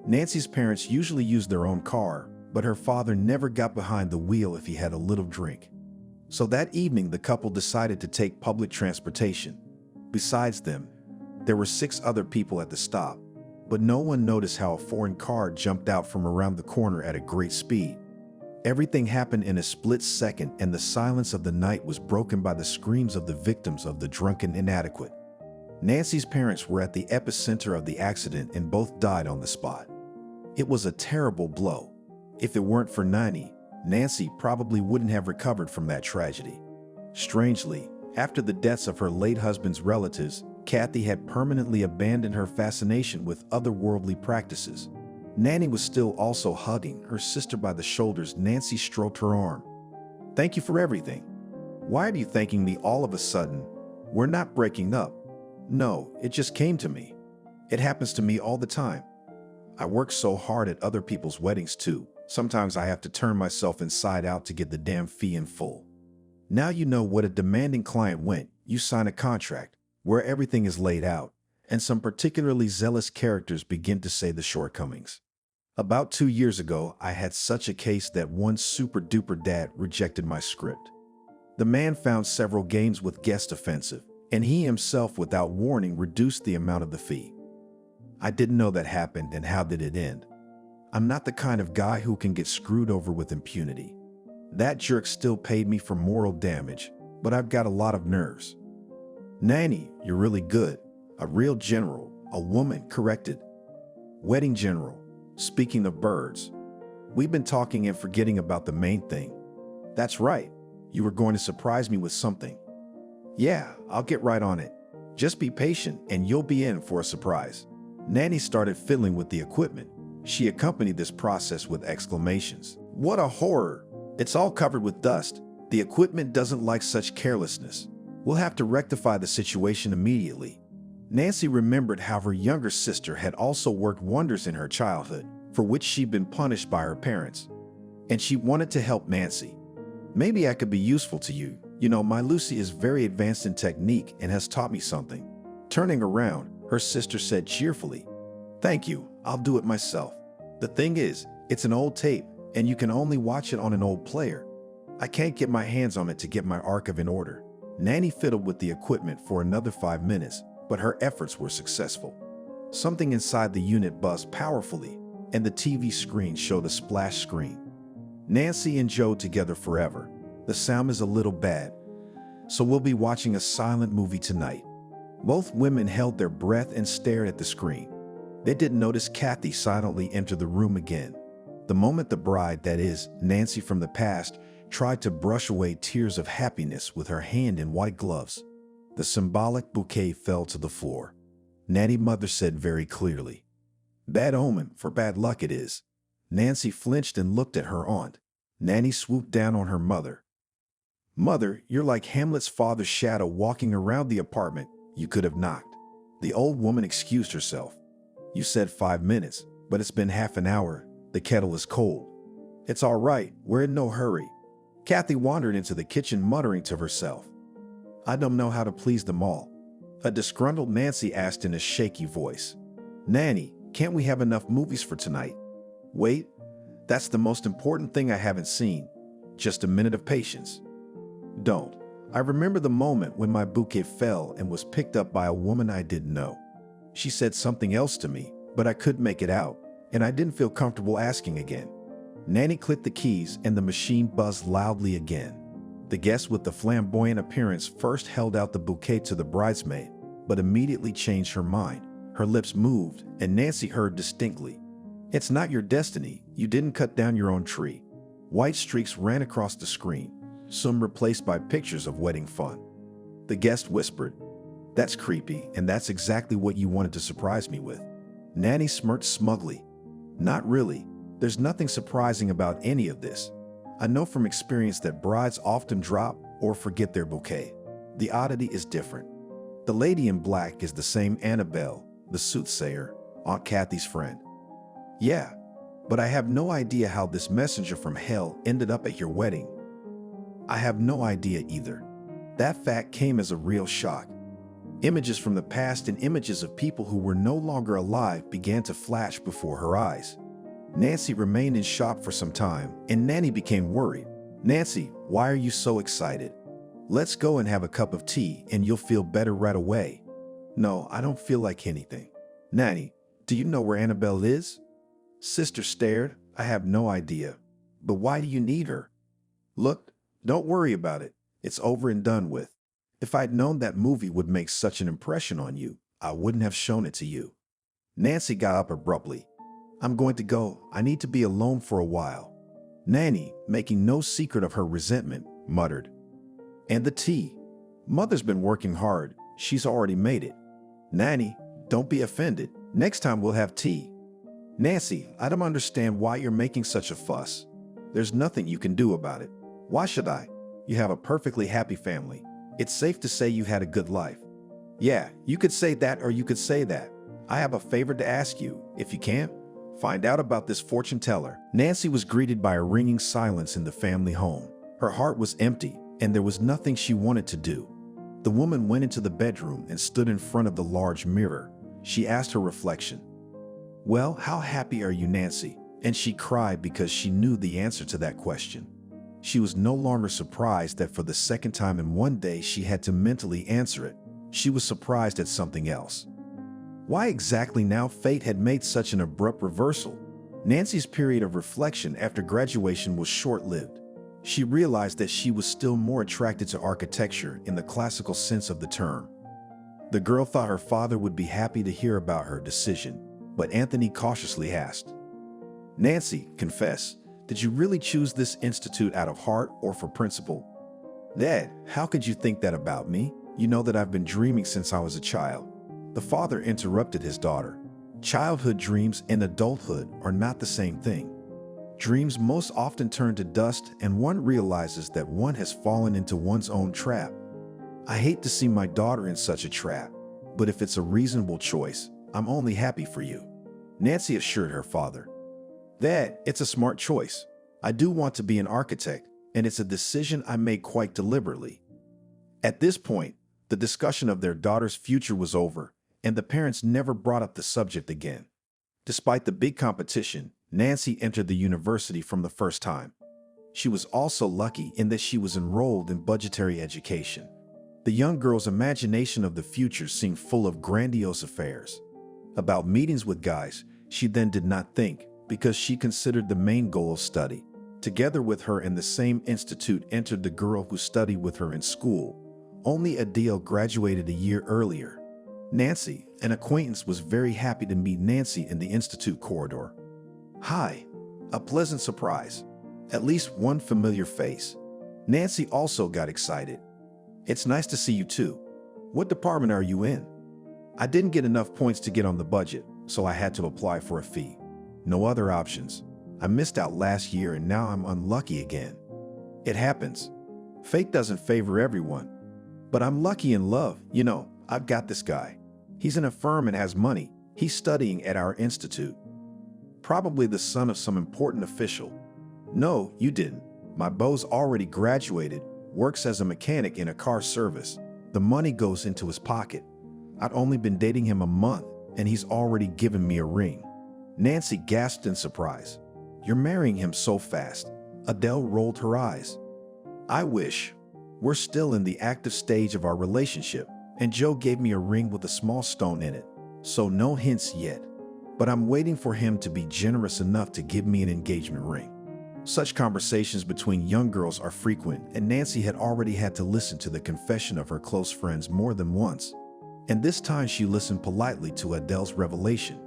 Nancy's parents usually used their own car, but her father never got behind the wheel if he had a little drink. So that evening, the couple decided to take public transportation. Besides them, There were 6 other people at the stop, but no one noticed how a foreign car jumped out from around the corner at a great speed. Everything happened in a split second, and the silence of the night was broken by the screams of the victims of the drunken inadequate. Nancy's parents were at the epicenter of the accident and both died on the spot. It was a terrible blow. If it weren't for Nancy probably wouldn't have recovered from that tragedy. Strangely, after the deaths of her late husband's relatives, Kathy had permanently abandoned her fascination with otherworldly practices. Nanny was still also hugging her sister by the shoulders. Nancy stroked her arm. "Thank you for everything." "Why are you thanking me all of a sudden? We're not breaking up." "No, it just came to me. It happens to me all the time. I work so hard at other people's weddings too. Sometimes I have to turn myself inside out to get the damn fee in full." Now you know what a demanding client went. You sign a contract where everything is laid out, and some particularly zealous characters begin to say the shortcomings. About 2 years ago, I had such a case that one super-duper dad rejected my script. The man found several games with guests offensive, and he himself, without warning, reduced the amount of the fee. I didn't know that happened, and how did it end? I'm not the kind of guy who can get screwed over with impunity. That jerk still paid me for moral damage, but I've got a lot of nerves. "Nanny, you're really good. A real general," a woman corrected. "Wedding general. Speaking of birds, we've been talking and forgetting about the main thing." "That's right. You were going to surprise me with something." "Yeah, I'll get right on it. Just be patient and you'll be in for a surprise." Nanny started fiddling with the equipment. She accompanied this process with exclamations. "What a horror! It's all covered with dust. The equipment doesn't like such carelessness. We'll have to rectify the situation immediately." Nancy remembered how her younger sister had also worked wonders in her childhood, for which she'd been punished by her parents. And she wanted to help Nancy. "Maybe I could be useful to you. You know, my Lucy is very advanced in technique and has taught me something." Turning around, her sister said cheerfully, "Thank you, I'll do it myself. The thing is, it's an old tape, and you can only watch it on an old player. I can't get my hands on it to get my archive in order." Nanny fiddled with the equipment for another 5 minutes, but her efforts were successful. Something inside the unit buzzed powerfully, and the TV screen showed a splash screen. "Nancy and Joe together forever. The sound is a little bad, so we'll be watching a silent movie tonight." Both women held their breath and stared at the screen. They didn't notice Kathy silently enter the room again. The moment the bride, that is, Nancy from the past, tried to brush away tears of happiness with her hand in white gloves, the symbolic bouquet fell to the floor. Nanny's mother said very clearly, "Bad omen, for bad luck it is." Nancy flinched and looked at her aunt. Nanny swooped down on her mother. "Mother, you're like Hamlet's father's shadow walking around the apartment. You could have knocked." The old woman excused herself. "You said 5 minutes, but it's been half an hour. The kettle is cold." "It's all right. We're in no hurry." Kathy wandered into the kitchen muttering to herself, "I don't know how to please them all." A disgruntled Nancy asked in a shaky voice, "Nanny, can't we have enough movies for tonight?" "Wait, that's the most important thing I haven't seen. Just a minute of patience." "Don't. I remember the moment when my bouquet fell and was picked up by a woman I didn't know. She said something else to me, but I couldn't make it out, and I didn't feel comfortable asking again." Nanny clicked the keys and the machine buzzed loudly again. The guest with the flamboyant appearance first held out the bouquet to the bridesmaid, but immediately changed her mind. Her lips moved, and Nancy heard distinctly, "It's not your destiny. You didn't cut down your own tree." White streaks ran across the screen, some replaced by pictures of wedding fun. The guest whispered, "That's creepy, and that's exactly what you wanted to surprise me with." Nanny smirked smugly. "Not really. There's nothing surprising about any of this. I know from experience that brides often drop or forget their bouquet. The oddity is different. The lady in black is the same Annabelle, the soothsayer, Aunt Kathy's friend." "Yeah, but I have no idea how this messenger from hell ended up at your wedding." "I have no idea either. That fact came as a real shock. Images from the past and images of people who were no longer alive began to flash before her eyes." Nancy remained in shock for some time, and Nanny became worried. "Nancy, why are you so excited? Let's go and have a cup of tea and you'll feel better right away." No, I don't feel like anything. Nanny, do you know where Annabelle is? Sister stared. I have no idea. But why do you need her? Look, don't worry about it. It's over and done with. If I'd known that movie would make such an impression on you, I wouldn't have shown it to you. Nancy got up abruptly. I'm going to go. I need to be alone for a while. Nanny, making no secret of her resentment, muttered. And the tea. Mother's been working hard. She's already made it. Nanny, don't be offended. Next time we'll have tea. Nancy, I don't understand why you're making such a fuss. There's nothing you can do about it. Why should I? You have a perfectly happy family. It's safe to say you had a good life. Yeah, you could say that or you could say that. I have a favor to ask you. If you can't, find out about this fortune teller. Nancy was greeted by a ringing silence in the family home. Her heart was empty, and there was nothing she wanted to do. The woman went into the bedroom and stood in front of the large mirror. She asked her reflection, "Well, how happy are you, Nancy?" And she cried because she knew the answer to that question. She was no longer surprised that for the second time in one day she had to mentally answer it. She was surprised at something else. Why exactly now fate had made such an abrupt reversal? Nancy's period of reflection after graduation was short-lived. She realized that she was still more attracted to architecture in the classical sense of the term. The girl thought her father would be happy to hear about her decision, but Anthony cautiously asked, "Nancy, confess, did you really choose this institute out of heart or for principle?" "Dad, how could you think that about me? You know that I've been dreaming since I was a child." The father interrupted his daughter. Childhood dreams and adulthood are not the same thing. Dreams most often turn to dust and one realizes that one has fallen into one's own trap. I hate to see my daughter in such a trap, but if it's a reasonable choice, I'm only happy for you. Nancy assured her father. "Dad, it's a smart choice. I do want to be an architect, and it's a decision I made quite deliberately." At this point, the discussion of their daughter's future was over, and the parents never brought up the subject again. Despite the big competition, Nancy entered the university from the first time. She was also lucky in that she was enrolled in budgetary education. The young girl's imagination of the future seemed full of grandiose affairs. About meetings with guys, she then did not think, because she considered the main goal of study. Together with her in the same institute entered the girl who studied with her in school. Only Adele graduated a year earlier. Nancy, an acquaintance, was very happy to meet Nancy in the institute corridor. "Hi," a pleasant surprise. At least one familiar face. Nancy also got excited. "It's nice to see you too. What department are you in?" "I didn't get enough points to get on the budget, so I had to apply for a fee. No other options. I missed out last year and now I'm unlucky again. It happens. Fate doesn't favor everyone. But I'm lucky in love. You know, I've got this guy. He's in a firm and has money. He's studying at our institute. Probably the son of some important official." "No, you didn't. My beau's already graduated, works as a mechanic in a car service. The money goes into his pocket. I'd only been dating him a month, and he's already given me a ring." Nancy gasped in surprise. "You're marrying him so fast." Adele rolled her eyes. "I wish. We're still in the active stage of our relationship, and Joe gave me a ring with a small stone in it, so no hints yet. But I'm waiting for him to be generous enough to give me an engagement ring." Such conversations between young girls are frequent, and Nancy had already had to listen to the confession of her close friends more than once. And this time she listened politely to Adele's revelation,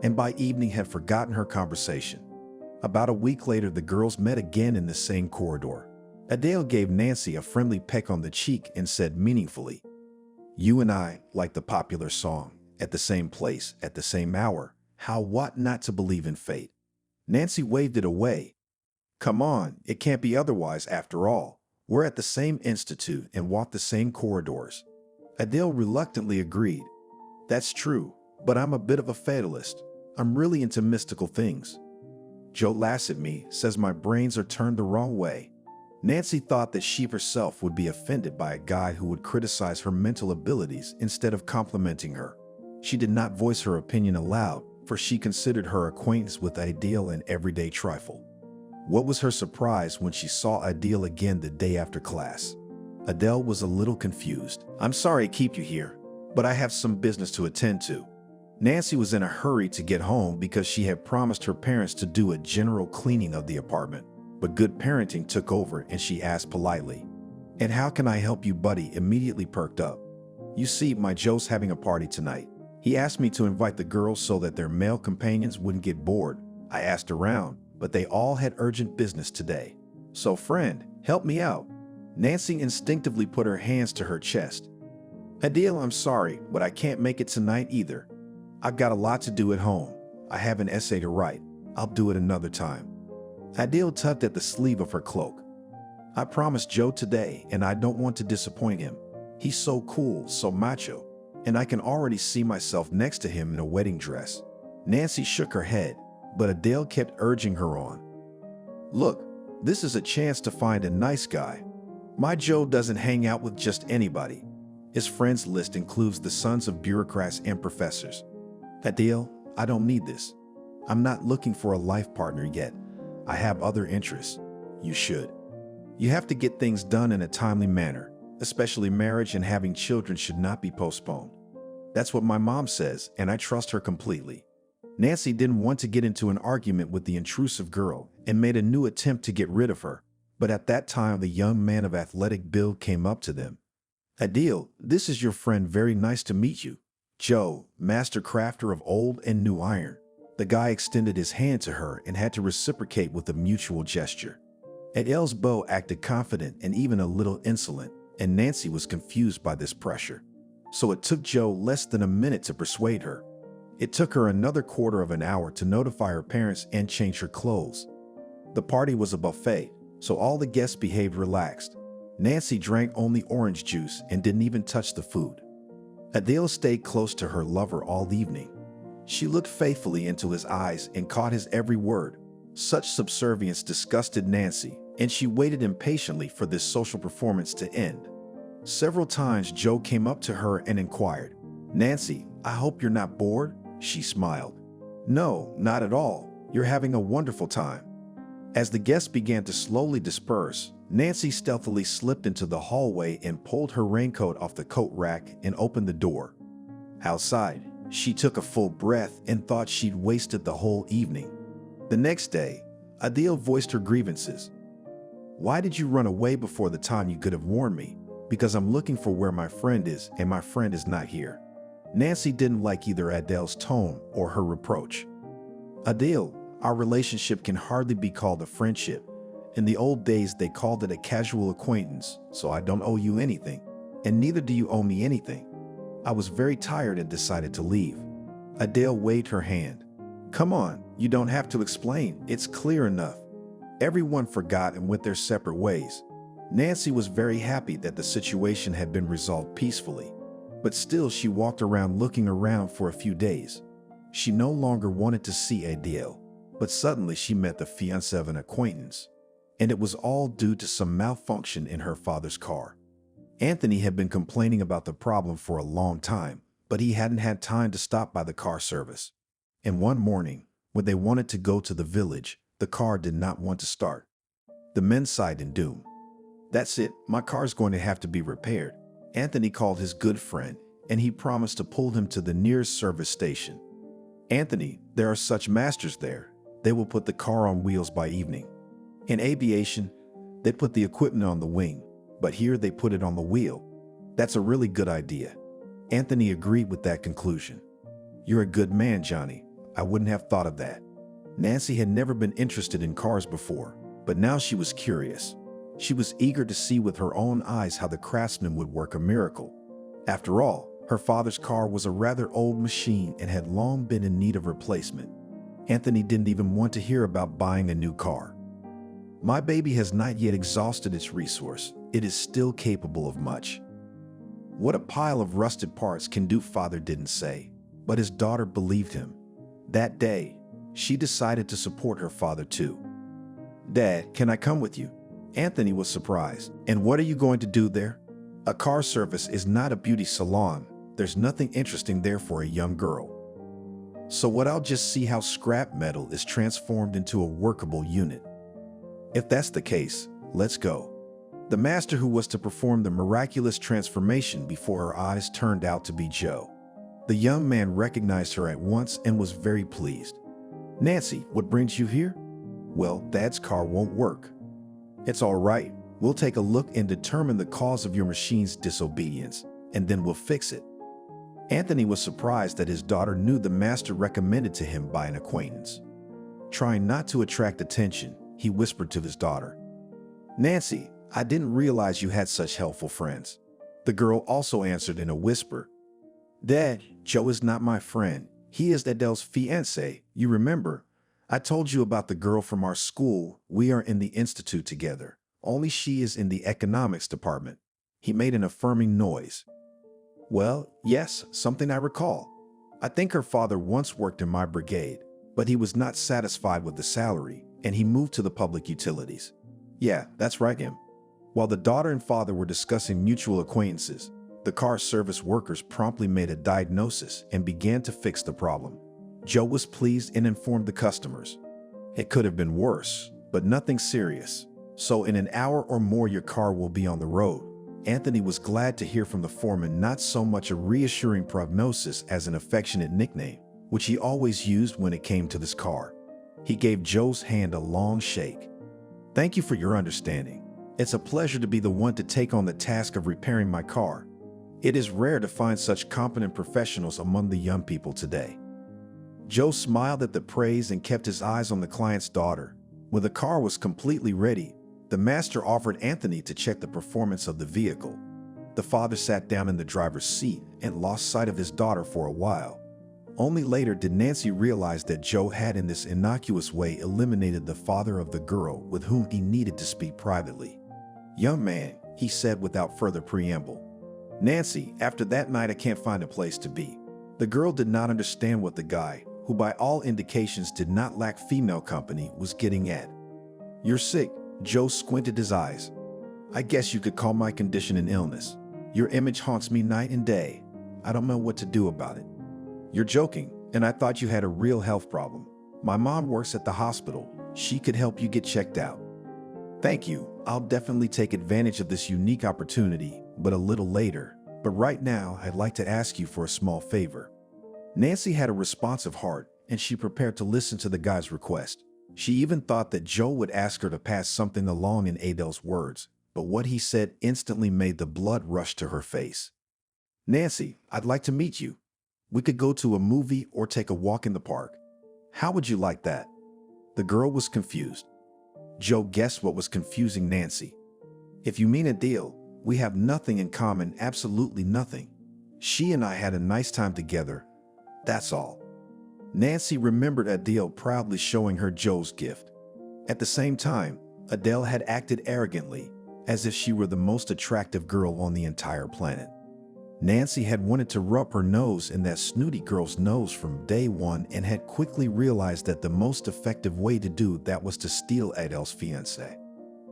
and by evening had forgotten her conversation. About a week later, the girls met again in the same corridor. Adele gave Nancy a friendly peck on the cheek and said meaningfully, "You and I, like the popular song, at the same place, at the same hour. How what not to believe in fate?" Nancy waved it away. "Come on, it can't be otherwise after all. We're at the same institute and walk the same corridors." Adele reluctantly agreed. "That's true, but I'm a bit of a fatalist. I'm really into mystical things. Joe laughs at me, says my brains are turned the wrong way." Nancy thought that she herself would be offended by a guy who would criticize her mental abilities instead of complimenting her. She did not voice her opinion aloud, for she considered her acquaintance with Adele an everyday trifle. What was her surprise when she saw Adele again the day after class? Adele was a little confused. "I'm sorry I keep you here, but I have some business to attend to. Nancy was in a hurry to get home because she had promised her parents to do a general cleaning of the apartment, but good parenting took over and she asked politely, "And how can I help you?" Buddy immediately perked up. "You see, my Joe's having a party tonight. He asked me to invite the girls so that their male companions wouldn't get bored. I asked around, but they all had urgent business today. So friend, help me out." Nancy instinctively put her hands to her chest. "Adele, I'm sorry, but I can't make it tonight either. I've got a lot to do at home. I have an essay to write. I'll do it another time." Adele tugged at the sleeve of her cloak. "I promised Joe today, and I don't want to disappoint him. He's so cool, so macho, and I can already see myself next to him in a wedding dress." Nancy shook her head, but Adele kept urging her on. "Look, this is a chance to find a nice guy. My Joe doesn't hang out with just anybody. His friends list includes the sons of bureaucrats and professors. Adele, I don't need this. I'm not looking for a life partner yet. I have other interests. You should. You have to get things done in a timely manner, especially marriage and having children should not be postponed. That's what my mom says, and I trust her completely." Nancy didn't want to get into an argument with the intrusive girl and made a new attempt to get rid of her, but at that time the young man of athletic build came up to them. "Adele, this is your friend. Very nice to meet you. Joe, master crafter of old and new iron." The guy extended his hand to her and had to reciprocate with a mutual gesture. Adele's beau acted confident and even a little insolent, and Nancy was confused by this pressure. So it took Joe less than a minute to persuade her. It took her another quarter of an hour to notify her parents and change her clothes. The party was a buffet, so all the guests behaved relaxed. Nancy drank only orange juice and didn't even touch the food. Adele stayed close to her lover all evening. She looked faithfully into his eyes and caught his every word. Such subservience disgusted Nancy, and she waited impatiently for this social performance to end. Several times Joe came up to her and inquired, "Nancy, I hope you're not bored?" She smiled. "No, not at all. You're having a wonderful time." As the guests began to slowly disperse, Nancy stealthily slipped into the hallway and pulled her raincoat off the coat rack and opened the door. Outside, she took a full breath and thought she'd wasted the whole evening. The next day, Adele voiced her grievances. "Why did you run away before the time? You could have warned me, because I'm looking for where my friend is and my friend is not here." Nancy didn't like either Adele's tone or her reproach. "Adele, our relationship can hardly be called a friendship. In the old days, they called it a casual acquaintance, so I don't owe you anything, and neither do you owe me anything. I was very tired and decided to leave." Adele waved her hand. "Come on, you don't have to explain. It's clear enough." Everyone forgot and went their separate ways. Nancy was very happy that the situation had been resolved peacefully, but still she walked around looking around for a few days. She no longer wanted to see Adele, but suddenly she met the fiancé of an acquaintance, and it was all due to some malfunction in her father's car. Anthony had been complaining about the problem for a long time, but he hadn't had time to stop by the car service. And one morning, when they wanted to go to the village, the car did not want to start. The men sighed in doom. "That's it, my car's going to have to be repaired." Anthony called his good friend, and he promised to pull him to the nearest service station. "Anthony, there are such masters there. They will put the car on wheels by evening. In aviation, they put the equipment on the wing, but here they put it on the wheel. That's a really good idea." Anthony agreed with that conclusion. "You're a good man, Johnny. I wouldn't have thought of that." Nancy had never been interested in cars before, but now she was curious. She was eager to see with her own eyes how the craftsman would work a miracle. After all, her father's car was a rather old machine and had long been in need of replacement. Anthony didn't even want to hear about buying a new car. "My baby has not yet exhausted its resource. It is still capable of much." What a pile of rusted parts can do, father didn't say, but his daughter believed him. That day, she decided to support her father too. "Dad, can I come with you?" Anthony was surprised. "And what are you going to do there?" "A car service is not a beauty salon. There's nothing interesting there for a young girl. So what, I'll just see how scrap metal is transformed into a workable unit." "If that's the case, let's go." The master who was to perform the miraculous transformation before her eyes turned out to be Joe. The young man recognized her at once and was very pleased. "Nancy, what brings you here?" "Well, Dad's car won't work." "It's all right. We'll take a look and determine the cause of your machine's disobedience, and then we'll fix it." Anthony was surprised that his daughter knew the master recommended to him by an acquaintance. Trying not to attract attention, he whispered to his daughter, "Nancy, I didn't realize you had such helpful friends." The girl also answered in a whisper, "Dad, Joe is not my friend. He is Adele's fiancé. You remember? I told you about the girl from our school. We are in the institute together. Only she is in the economics department." He made an affirming noise. "Well, yes, something I recall. I think her father once worked in my brigade, but he was not satisfied with the salary, and he moved to the public utilities." "Yeah, that's right, him." While the daughter and father were discussing mutual acquaintances, the car service workers promptly made a diagnosis and began to fix the problem. Joe was pleased and informed the customers. "It could have been worse, but nothing serious. So in an hour or more your car will be on the road." Anthony was glad to hear from the foreman not so much a reassuring prognosis as an affectionate nickname, which he always used when it came to this car. He gave Joe's hand a long shake. "Thank you for your understanding. It's a pleasure to be the one to take on the task of repairing my car. It is rare to find such competent professionals among the young people today." Joe smiled at the praise and kept his eyes on the client's daughter. When the car was completely ready, the master offered Anthony to check the performance of the vehicle. The father sat down in the driver's seat and lost sight of his daughter for a while. Only later did Nancy realize that Joe had in this innocuous way eliminated the father of the girl with whom he needed to speak privately. "Young man," he said without further preamble. "Nancy, after that night I can't find a place to be." The girl did not understand what the guy, who by all indications did not lack female company, was getting at. "You're sick." Joe squinted his eyes. "I guess you could call my condition an illness. Your image haunts me night and day. I don't know what to do about it." "You're joking, and I thought you had a real health problem. My mom works at the hospital. She could help you get checked out." "Thank you. I'll definitely take advantage of this unique opportunity, but a little later. But right now, I'd like to ask you for a small favor." Nancy had a responsive heart, and she prepared to listen to the guy's request. She even thought that Joe would ask her to pass something along in Adele's words, but what he said instantly made the blood rush to her face. "Nancy, I'd like to meet you. We could go to a movie or take a walk in the park. How would you like that?" The girl was confused. Joe guessed what was confusing Nancy. "If you mean a deal, we have nothing in common, absolutely nothing. She and I had a nice time together. That's all." Nancy remembered Adele proudly showing her Joe's gift. At the same time, Adele had acted arrogantly, as if she were the most attractive girl on the entire planet. Nancy had wanted to rub her nose in that snooty girl's nose from day one and had quickly realized that the most effective way to do that was to steal Adele's fiancé.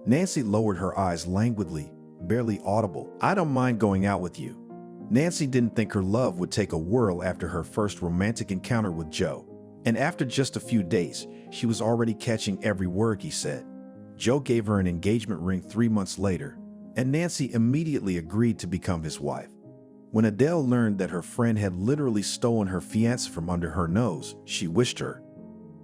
Nancy lowered her eyes languidly, barely audible. "I don't mind going out with you." Nancy didn't think her love would take a whirl after her first romantic encounter with Joe, and after just a few days, she was already catching every word he said. Joe gave her an engagement ring 3 months later, and Nancy immediately agreed to become his wife. When Adele learned that her friend had literally stolen her fiancé from under her nose, she wished her,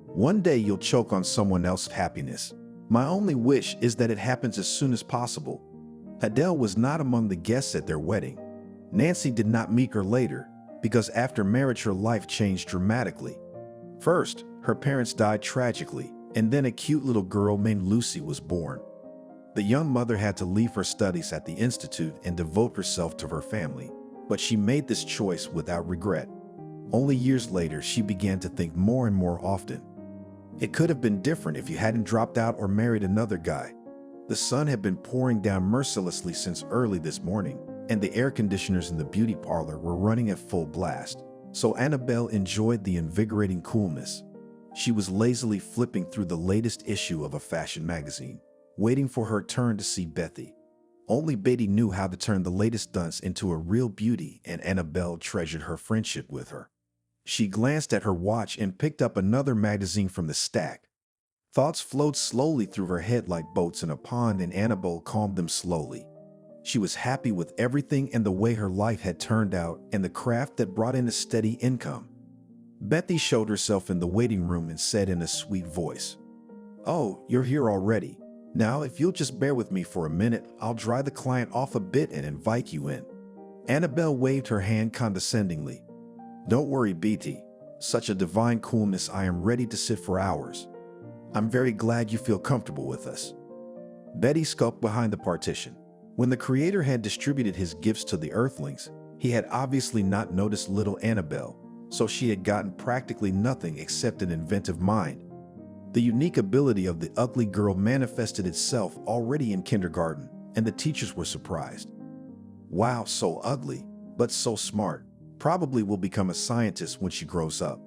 "One day you'll choke on someone else's happiness. My only wish is that it happens as soon as possible." Adele was not among the guests at their wedding. Nancy did not meet her later, because after marriage her life changed dramatically. First, her parents died tragically, and then a cute little girl named Lucy was born. The young mother had to leave her studies at the institute and devote herself to her family, but she made this choice without regret. Only years later, she began to think more and more often. It could have been different if you hadn't dropped out or married another guy. The sun had been pouring down mercilessly since early this morning, and the air conditioners in the beauty parlor were running at full blast, so Annabelle enjoyed the invigorating coolness. She was lazily flipping through the latest issue of a fashion magazine, waiting for her turn to see Bethy. Only Betty knew how to turn the latest dunce into a real beauty, and Annabelle treasured her friendship with her. She glanced at her watch and picked up another magazine from the stack. Thoughts flowed slowly through her head like boats in a pond, and Annabelle calmed them slowly. She was happy with everything and the way her life had turned out and the craft that brought in a steady income. Betty showed herself in the waiting room and said in a sweet voice, "Oh, you're here already. Now, if you'll just bear with me for a minute, I'll dry the client off a bit and invite you in." Annabelle waved her hand condescendingly. "Don't worry, Betty. Such a divine coolness, I am ready to sit for hours. I'm very glad you feel comfortable with us." Betty skulked behind the partition. When the Creator had distributed his gifts to the Earthlings, he had obviously not noticed little Annabelle, so she had gotten practically nothing except an inventive mind. The unique ability of the ugly girl manifested itself already in kindergarten, and the teachers were surprised. "Wow, so ugly, but so smart. Probably will become a scientist when she grows up."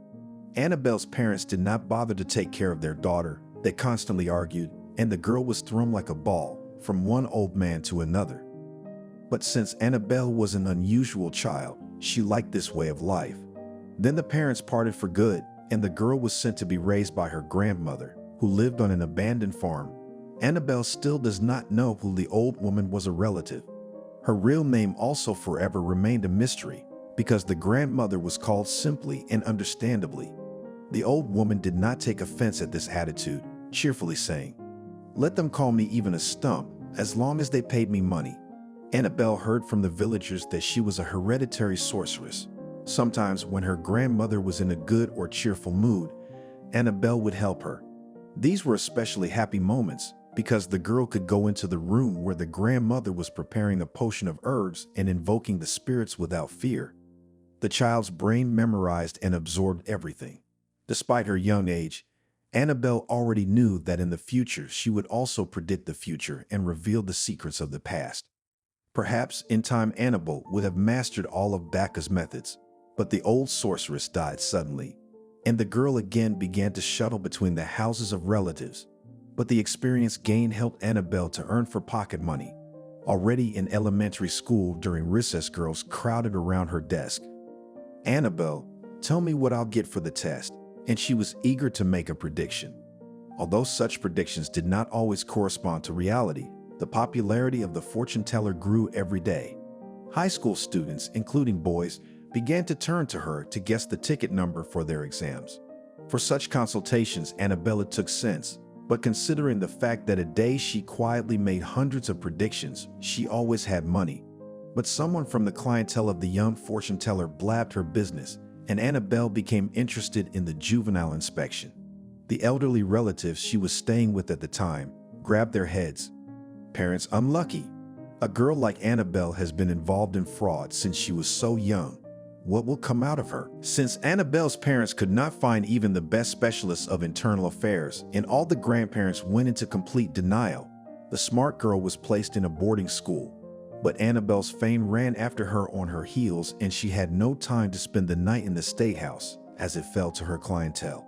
Annabelle's parents did not bother to take care of their daughter. They constantly argued, and the girl was thrown like a ball from one old man to another. But since Annabelle was an unusual child, she liked this way of life. Then the parents parted for good, and the girl was sent to be raised by her grandmother, who lived on an abandoned farm. Annabelle still does not know who the old woman was a relative. Her real name also forever remained a mystery, because the grandmother was called simply and understandably. The old woman did not take offense at this attitude, cheerfully saying, "Let them call me even a stump, as long as they paid me money." Annabelle heard from the villagers that she was a hereditary sorceress. Sometimes when her grandmother was in a good or cheerful mood, Annabelle would help her. These were especially happy moments because the girl could go into the room where the grandmother was preparing a potion of herbs and invoking the spirits without fear. The child's brain memorized and absorbed everything. Despite her young age, Annabelle already knew that in the future she would also predict the future and reveal the secrets of the past. Perhaps in time Annabelle would have mastered all of Bacca's methods, but the old sorceress died suddenly, and the girl again began to shuttle between the houses of relatives. But the experience gained helped Annabelle to earn for pocket money. Already in elementary school during recess, girls crowded around her desk. "Annabelle, tell me what I'll get for the test," and she was eager to make a prediction. Although such predictions did not always correspond to reality, the popularity of the fortune teller grew every day. High school students, including boys, began to turn to her to guess the ticket number for their exams. For such consultations, Annabella took sense, but considering the fact that a day she quietly made hundreds of predictions, she always had money. But someone from the clientele of the young fortune teller blabbed her business, and Annabelle became interested in the juvenile inspection. The elderly relatives she was staying with at the time grabbed their heads. "Parents unlucky. A girl like Annabelle has been involved in fraud since she was so young. What will come out of her?" Since Annabelle's parents could not find even the best specialists of internal affairs, and all the grandparents went into complete denial, the smart girl was placed in a boarding school. But Annabelle's fame ran after her on her heels, and she had no time to spend the night in the state house, as it fell to her clientele.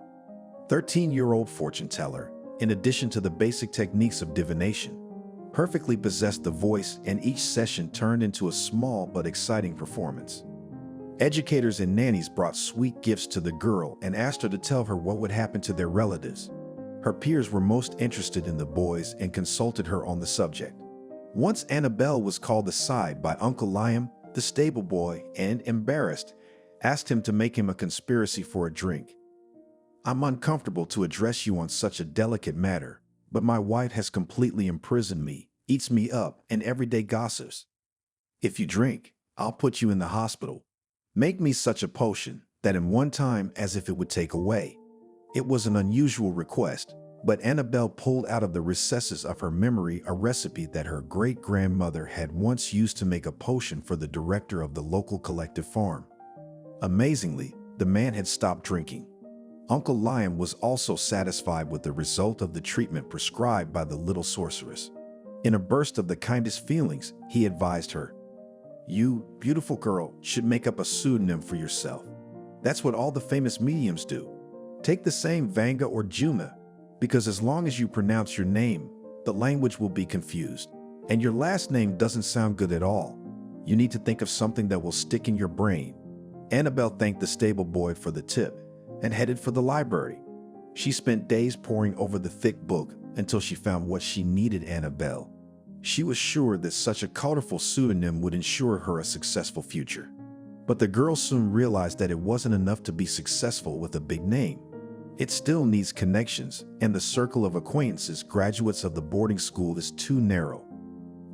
13-year-old fortune teller, in addition to the basic techniques of divination, perfectly possessed the voice, and each session turned into a small but exciting performance. Educators and nannies brought sweet gifts to the girl and asked her to tell her what would happen to their relatives. Her peers were most interested in the boys and consulted her on the subject. Once Annabelle was called aside by Uncle Liam, the stable boy, and, embarrassed, asked him to make him a conspiracy for a drink. "I'm uncomfortable to address you on such a delicate matter, but my wife has completely imprisoned me, eats me up, and everyday gossips. If you drink, I'll put you in the hospital. Make me such a potion that in one time as if it would take away." It was an unusual request, but Annabelle pulled out of the recesses of her memory a recipe that her great-grandmother had once used to make a potion for the director of the local collective farm. Amazingly, the man had stopped drinking. Uncle Liam was also satisfied with the result of the treatment prescribed by the little sorceress. In a burst of the kindest feelings, he advised her, "You, beautiful girl, should make up a pseudonym for yourself. That's what all the famous mediums do. Take the same Vanga or Juma, because as long as you pronounce your name, the language will be confused. And your last name doesn't sound good at all. You need to think of something that will stick in your brain." Annabelle thanked the stable boy for the tip and headed for the library. She spent days poring over the thick book until she found what she needed: Annabelle. She was sure that such a colorful pseudonym would ensure her a successful future. But the girl soon realized that it wasn't enough to be successful with a big name. It still needs connections, and the circle of acquaintances graduates of the boarding school is too narrow.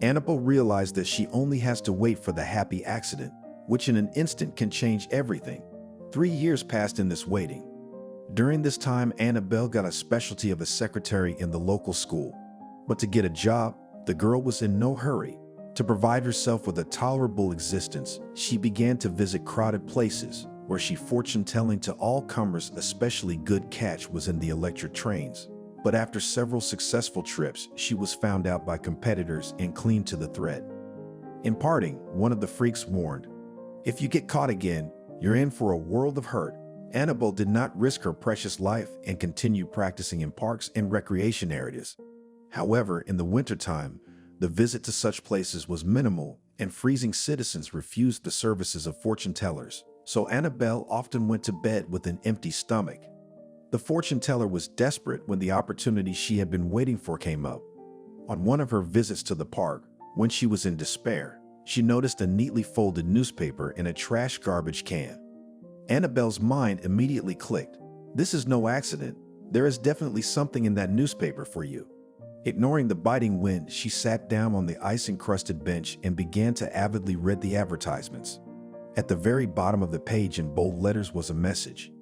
Annabelle realized that she only has to wait for the happy accident, which in an instant can change everything. 3 years passed in this waiting. During this time, Annabelle got a specialty of a secretary in the local school. But to get a job, the girl was in no hurry. To provide herself with a tolerable existence, she began to visit crowded places, where she fortune-telling to all comers. Especially good catch was in the electric trains. But after several successful trips, she was found out by competitors and clean to the thread. In parting, one of the freaks warned, "If you get caught again, you're in for a world of hurt." Annabelle did not risk her precious life and continued practicing in parks and recreation areas. However, in the wintertime, the visit to such places was minimal, and freezing citizens refused the services of fortune tellers, so Annabelle often went to bed with an empty stomach. The fortune teller was desperate when the opportunity she had been waiting for came up. On one of her visits to the park, when she was in despair, she noticed a neatly folded newspaper in a trash garbage can. Annabelle's mind immediately clicked. This is no accident. There is definitely something in that newspaper for you. Ignoring the biting wind, she sat down on the ice-encrusted bench and began to avidly read the advertisements. At the very bottom of the page in bold letters was a message.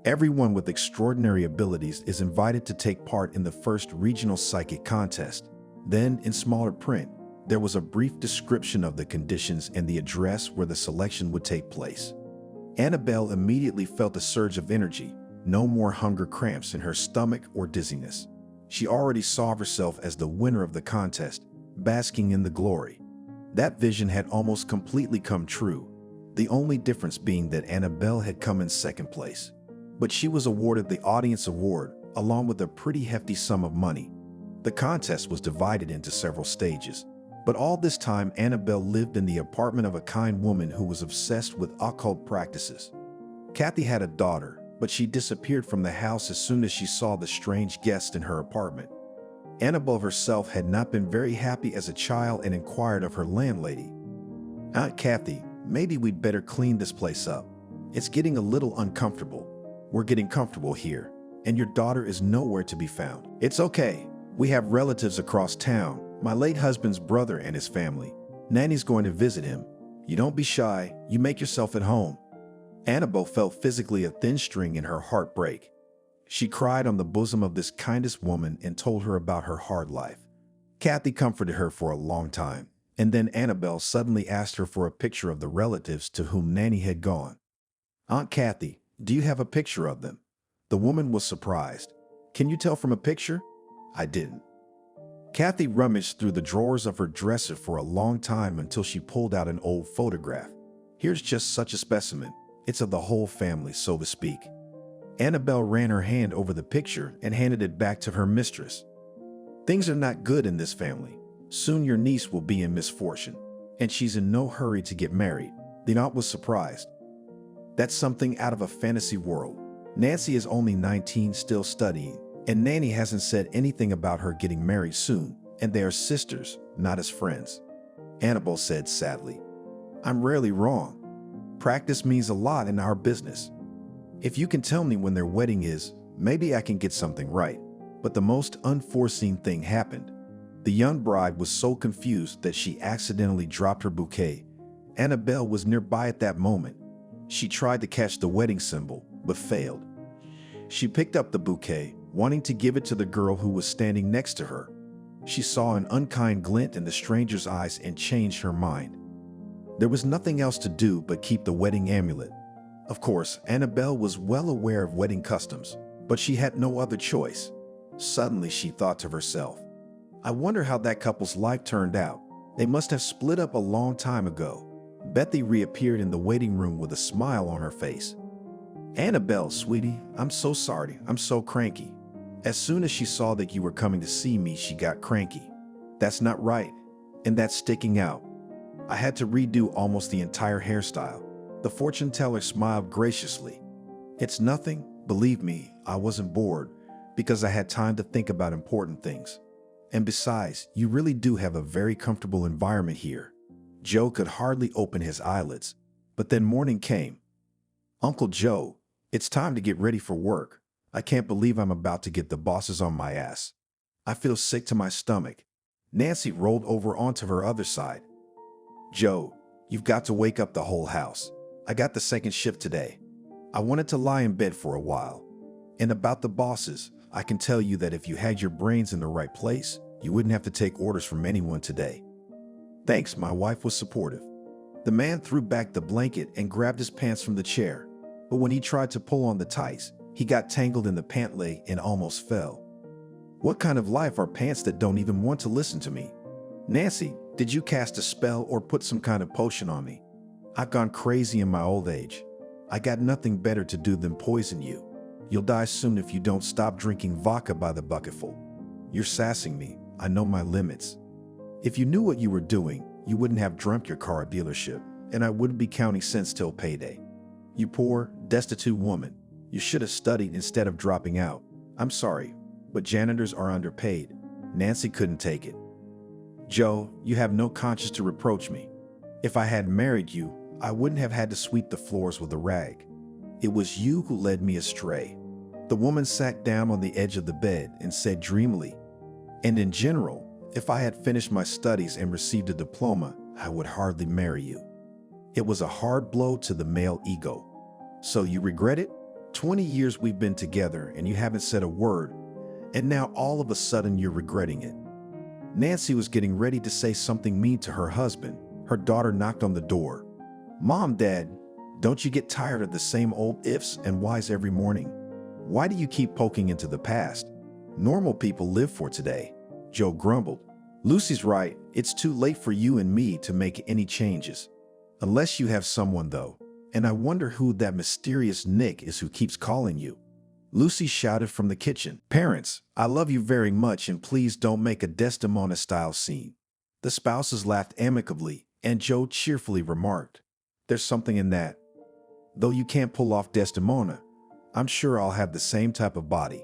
Everyone with extraordinary abilities is invited to take part in the first regional psychic contest. Then, in smaller print, there was a brief description of the conditions and the address where the selection would take place. Annabelle immediately felt a surge of energy, no more hunger cramps in her stomach or dizziness. She already saw herself as the winner of the contest, basking in the glory. That vision had almost completely come true, the only difference being that Annabelle had come in second place. But she was awarded the audience award, along with a pretty hefty sum of money. The contest was divided into several stages. But all this time, Annabelle lived in the apartment of a kind woman who was obsessed with occult practices. Kathy had a daughter, but she disappeared from the house as soon as she saw the strange guest in her apartment. Annabelle herself had not been very happy as a child and inquired of her landlady, "Aunt Kathy, maybe we'd better clean this place up. It's getting a little uncomfortable. We're getting comfortable here, and your daughter is nowhere to be found." "It's okay. We have relatives across town. My late husband's brother and his family. Nanny's going to visit him. You don't be shy. You make yourself at home." Annabelle felt physically a thin string in her heart break. She cried on the bosom of this kindest woman and told her about her hard life. Kathy comforted her for a long time, and then Annabelle suddenly asked her for a picture of the relatives to whom Nanny had gone. "Aunt Kathy, do you have a picture of them?" The woman was surprised. "Can you tell from a picture?" "I didn't." Kathy rummaged through the drawers of her dresser for a long time until she pulled out an old photograph. "Here's just such a specimen. It's of the whole family, so to speak." Annabelle ran her hand over the picture and handed it back to her mistress. "Things are not good in this family. Soon your niece will be in misfortune, and she's in no hurry to get married." The aunt was surprised. "That's something out of a fantasy world. Nancy is only 19, still studying, and Nanny hasn't said anything about her getting married soon, and they are sisters, not as friends." Annabelle said sadly, "I'm rarely wrong. Practice means a lot in our business. If you can tell me when their wedding is, maybe I can get something right." But the most unforeseen thing happened. The young bride was so confused that she accidentally dropped her bouquet. Annabelle was nearby at that moment. She tried to catch the wedding symbol, but failed. She picked up the bouquet, wanting to give it to the girl who was standing next to her. She saw an unkind glint in the stranger's eyes and changed her mind. There was nothing else to do but keep the wedding amulet. Of course, Annabelle was well aware of wedding customs, but she had no other choice. Suddenly, she thought to herself, "I wonder how that couple's life turned out. They must have split up a long time ago." Bethy reappeared in the waiting room with a smile on her face. "Annabelle, sweetie, I'm so sorry. I'm so cranky. As soon as she saw that you were coming to see me, she got cranky. That's not right, and that's sticking out. I had to redo almost the entire hairstyle." The fortune teller smiled graciously. "It's nothing. Believe me, I wasn't bored because I had time to think about important things. And besides, you really do have a very comfortable environment here. Joe could hardly open his eyelids, but then morning came. Uncle Joe, it's time to get ready for work. I can't believe I'm about to get the bosses on my ass. I feel sick to my stomach. Nancy rolled over onto her other side. Joe, you've got to wake up the whole house. I got the second shift today. I wanted to lie in bed for a while. And about the bosses, I can tell you that if you had your brains in the right place, you wouldn't have to take orders from anyone today. Thanks, my wife was supportive. The man threw back the blanket and grabbed his pants from the chair. But when he tried to pull on the tights, he got tangled in the pant leg and almost fell. What kind of life are pants that don't even want to listen to me? Nancy, did you cast a spell or put some kind of potion on me? I've gone crazy in my old age. I got nothing better to do than poison you. You'll die soon if you don't stop drinking vodka by the bucketful. You're sassing me. I know my limits. If you knew what you were doing, you wouldn't have dreamt your car at dealership, and I wouldn't be counting cents till payday. You poor, destitute woman. You should have studied instead of dropping out. I'm sorry, but janitors are underpaid. Nancy couldn't take it. Joe, you have no conscience to reproach me. If I had married you, I wouldn't have had to sweep the floors with a rag. It was you who led me astray. The woman sat down on the edge of the bed and said dreamily, and in general, if I had finished my studies and received a diploma, I would hardly marry you. It was a hard blow to the male ego. So you regret it? 20 years we've been together and you haven't said a word, and now all of a sudden you're regretting it. Nancy was getting ready to say something mean to her husband. Her daughter knocked on the door. Mom, Dad, don't you get tired of the same old ifs and whys every morning? Why do you keep poking into the past? Normal people live for today. Joe grumbled. Lucy's right. It's too late for you and me to make any changes. Unless you have someone, though. And I wonder who that mysterious Nick is who keeps calling you. Lucy shouted from the kitchen. Parents, I love you very much and please don't make a Desdemona-style scene. The spouses laughed amicably and Joe cheerfully remarked, there's something in that. Though you can't pull off Desdemona, I'm sure I'll have the same type of body.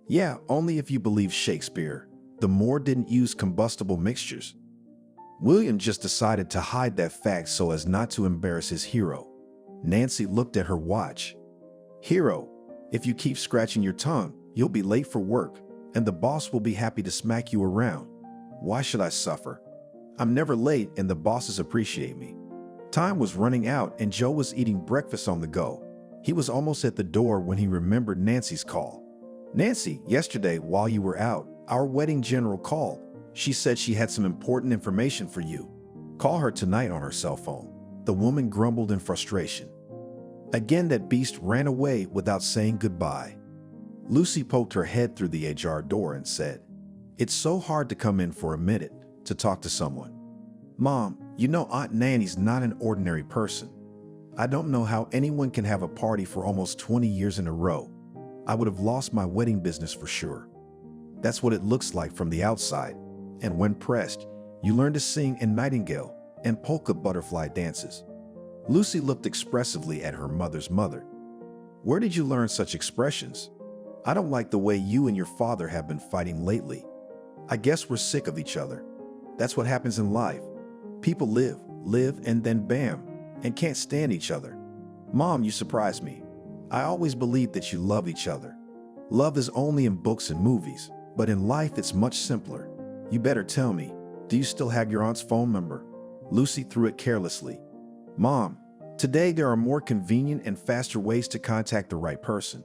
Yeah, only if you believe Shakespeare. The Moor didn't use combustible mixtures. William just decided to hide that fact so as not to embarrass his hero. Nancy looked at her watch. Hero, if you keep scratching your tongue, you'll be late for work, and the boss will be happy to smack you around. Why should I suffer? I'm never late and the bosses appreciate me. Time was running out and Joe was eating breakfast on the go. He was almost at the door when he remembered Nancy's call. Nancy, yesterday while you were out, our wedding general called. She said she had some important information for you. Call her tonight on her cell phone. The woman grumbled in frustration. Again, that beast ran away without saying goodbye. Lucy poked her head through the ajar door and said, It's so hard to come in for a minute to talk to someone. Mom, you know Aunt Nanny's not an ordinary person. I don't know how anyone can have a party for almost 20 years in a row. I would have lost my wedding business for sure. That's what it looks like from the outside. And when pressed, you learn to sing in nightingale and polka butterfly dances. Lucy looked expressively at her mother's mother. Where did you learn such expressions? I don't like the way you and your father have been fighting lately. I guess we're sick of each other. That's what happens in life. People live, and then bam, and can't stand each other. Mom, you surprise me. I always believed that you love each other. Love is only in books and movies, but in life it's much simpler. You better tell me, do you still have your aunt's phone number? Lucy threw it carelessly. Mom, today there are more convenient and faster ways to contact the right person.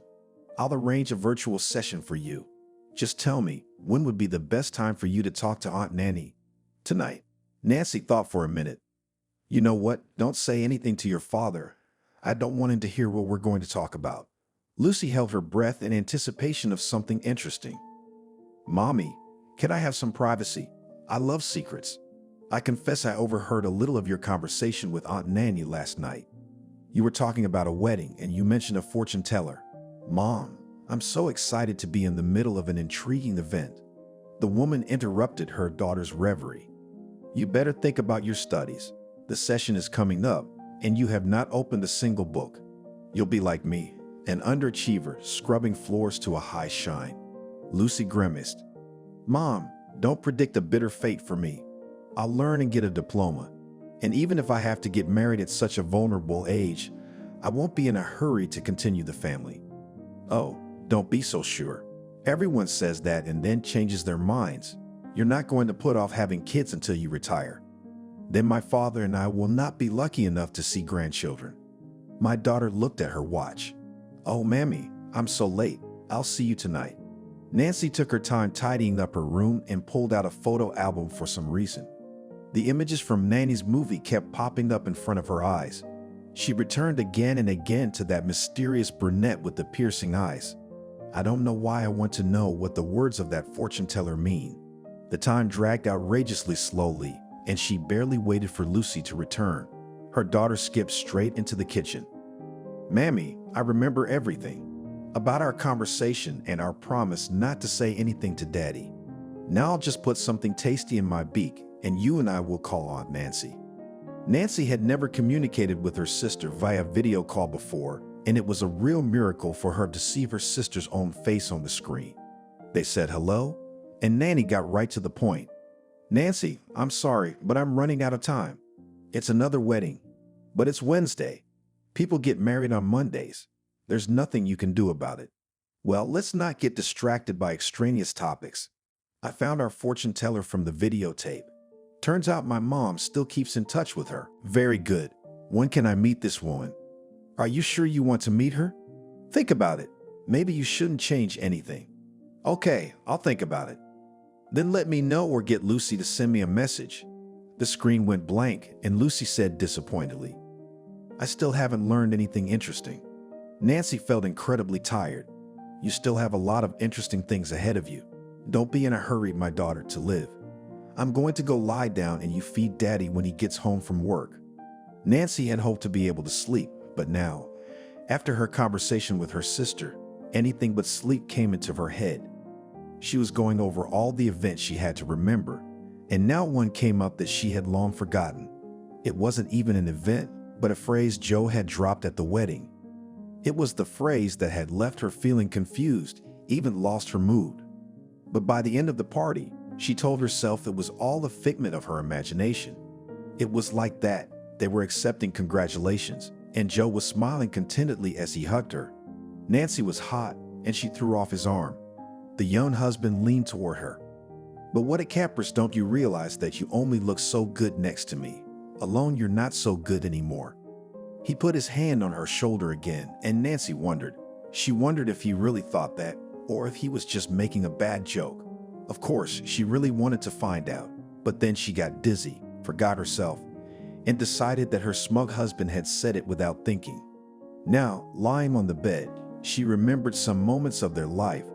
I'll arrange a virtual session for you. Just tell me, when would be the best time for you to talk to Aunt Nanny? Tonight. Nancy thought for a minute. You know what? Don't say anything to your father. I don't want him to hear what we're going to talk about. Lucy held her breath in anticipation of something interesting. Mommy, can I have some privacy? I love secrets. I confess I overheard a little of your conversation with Aunt Nanny last night. You were talking about a wedding and you mentioned a fortune teller. Mom, I'm so excited to be in the middle of an intriguing event. The woman interrupted her daughter's reverie. You better think about your studies. The session is coming up, and you have not opened a single book. You'll be like me, an underachiever scrubbing floors to a high shine. Lucy grimaced. Mom, don't predict a bitter fate for me. I'll learn and get a diploma. And even if I have to get married at such a vulnerable age, I won't be in a hurry to continue the family. Oh, don't be so sure. Everyone says that and then changes their minds. You're not going to put off having kids until you retire. Then my father and I will not be lucky enough to see grandchildren. My daughter looked at her watch. Oh, Mammy, I'm so late. I'll see you tonight. Nancy took her time tidying up her room and pulled out a photo album for some reason. The images from Nanny's movie kept popping up in front of her eyes. She returned again and again to that mysterious brunette with the piercing eyes. I don't know why I want to know what the words of that fortune teller mean. The time dragged outrageously slowly, and she barely waited for Lucy to return. Her daughter skipped straight into the kitchen. Mammy, I remember everything. About our conversation and our promise not to say anything to Daddy. Now I'll just put something tasty in my beak, and you and I will call Aunt Nancy. Nancy had never communicated with her sister via video call before, and it was a real miracle for her to see her sister's own face on the screen. They said hello, and Nanny got right to the point. Nancy, I'm sorry, but I'm running out of time. It's another wedding, but it's Wednesday. People get married on Mondays. There's nothing you can do about it. Well, let's not get distracted by extraneous topics. I found our fortune teller from the videotape. Turns out my mom still keeps in touch with her. Very good. When can I meet this woman? Are you sure you want to meet her? Think about it. Maybe you shouldn't change anything. Okay, I'll think about it. Then let me know or get Lucy to send me a message. The screen went blank and Lucy said disappointedly, I still haven't learned anything interesting. Nancy felt incredibly tired. You still have a lot of interesting things ahead of you. Don't be in a hurry, my daughter, to live. I'm going to go lie down and you feed Daddy when he gets home from work. Nancy had hoped to be able to sleep, but now, after her conversation with her sister, anything but sleep came into her head. She was going over all the events she had to remember, and now one came up that she had long forgotten. It wasn't even an event, but a phrase Joe had dropped at the wedding. It was the phrase that had left her feeling confused, even lost her mood. But by the end of the party, she told herself it was all a figment of her imagination. It was like that. They were accepting congratulations, and Joe was smiling contentedly as he hugged her. Nancy was hot, and she threw off his arm. The young husband leaned toward her. But what at Capris don't you realize that you only look so good next to me? Alone you're not so good anymore. He put his hand on her shoulder again, and Nancy wondered. She wondered if he really thought that, or if he was just making a bad joke. Of course, she really wanted to find out, but then she got dizzy, forgot herself, and decided that her smug husband had said it without thinking. Now, lying on the bed, she remembered some moments of their life,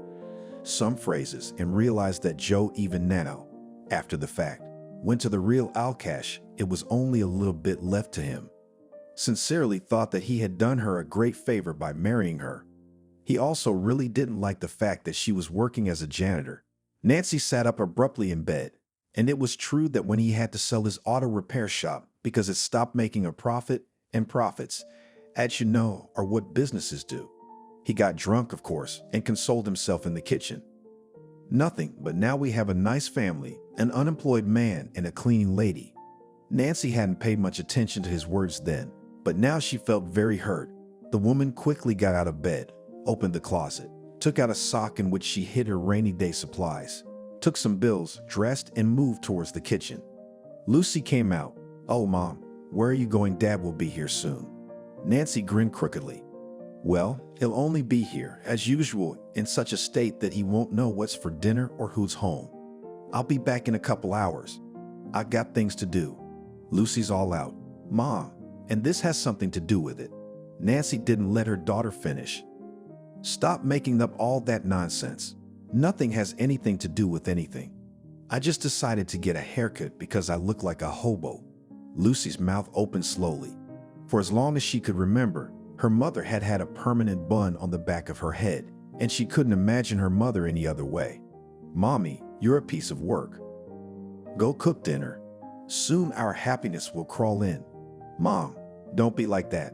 some phrases, and realized that Joe, even now, after the fact, went to the real Alcash. It was only a little bit left to him. Sincerely thought that he had done her a great favor by marrying her. He also really didn't like the fact that she was working as a janitor. Nancy sat up abruptly in bed, and it was true that when he had to sell his auto repair shop because it stopped making a profit, and profits, as you know, are what businesses do. He got drunk, of course, and consoled himself in the kitchen. Nothing, but now we have a nice family, an unemployed man, and a cleaning lady. Nancy hadn't paid much attention to his words then, but now she felt very hurt. The woman quickly got out of bed, opened the closet, took out a sock in which she hid her rainy day supplies, took some bills, dressed, and moved towards the kitchen. Lucy came out. Oh, Mom, where are you going? Dad will be here soon. Nancy grinned crookedly. Well, he'll only be here, as usual, in such a state that he won't know what's for dinner or who's home. I'll be back in a couple hours. I've got things to do. Lucy's all out. Mom, and this has something to do with it. Nancy didn't let her daughter finish. Stop making up all that nonsense. Nothing has anything to do with anything. I just decided to get a haircut because I look like a hobo. Lucy's mouth opened slowly. For as long as she could remember, her mother had had a permanent bun on the back of her head, and she couldn't imagine her mother any other way. Mommy, you're a piece of work. Go cook dinner. Soon our happiness will crawl in. Mom, don't be like that.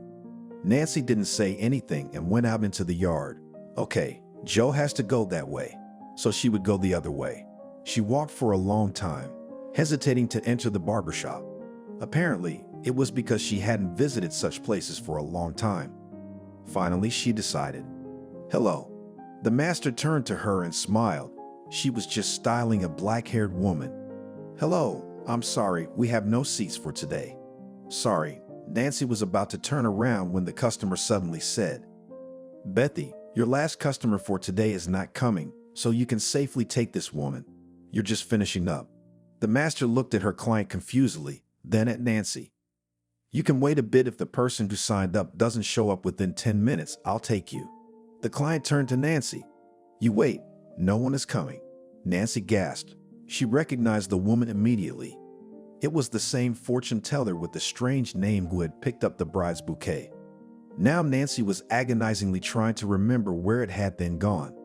Nancy didn't say anything and went out into the yard. Okay, Joe has to go that way, so she would go the other way. She walked for a long time, hesitating to enter the barbershop. Apparently, it was because she hadn't visited such places for a long time. Finally, she decided. Hello. The master turned to her and smiled. She was just styling a black-haired woman. Hello, I'm sorry, we have no seats for today. Sorry. Nancy was about to turn around when the customer suddenly said, Bethy, your last customer for today is not coming, so you can safely take this woman. You're just finishing up. The master looked at her client confusedly, then at Nancy. You can wait a bit. If the person who signed up doesn't show up within 10 minutes, I'll take you. The client turned to Nancy. You wait, no one is coming. Nancy gasped. She recognized the woman immediately. It was the same fortune teller with the strange name who had picked up the bride's bouquet. Now Nancy was agonizingly trying to remember where it had then gone.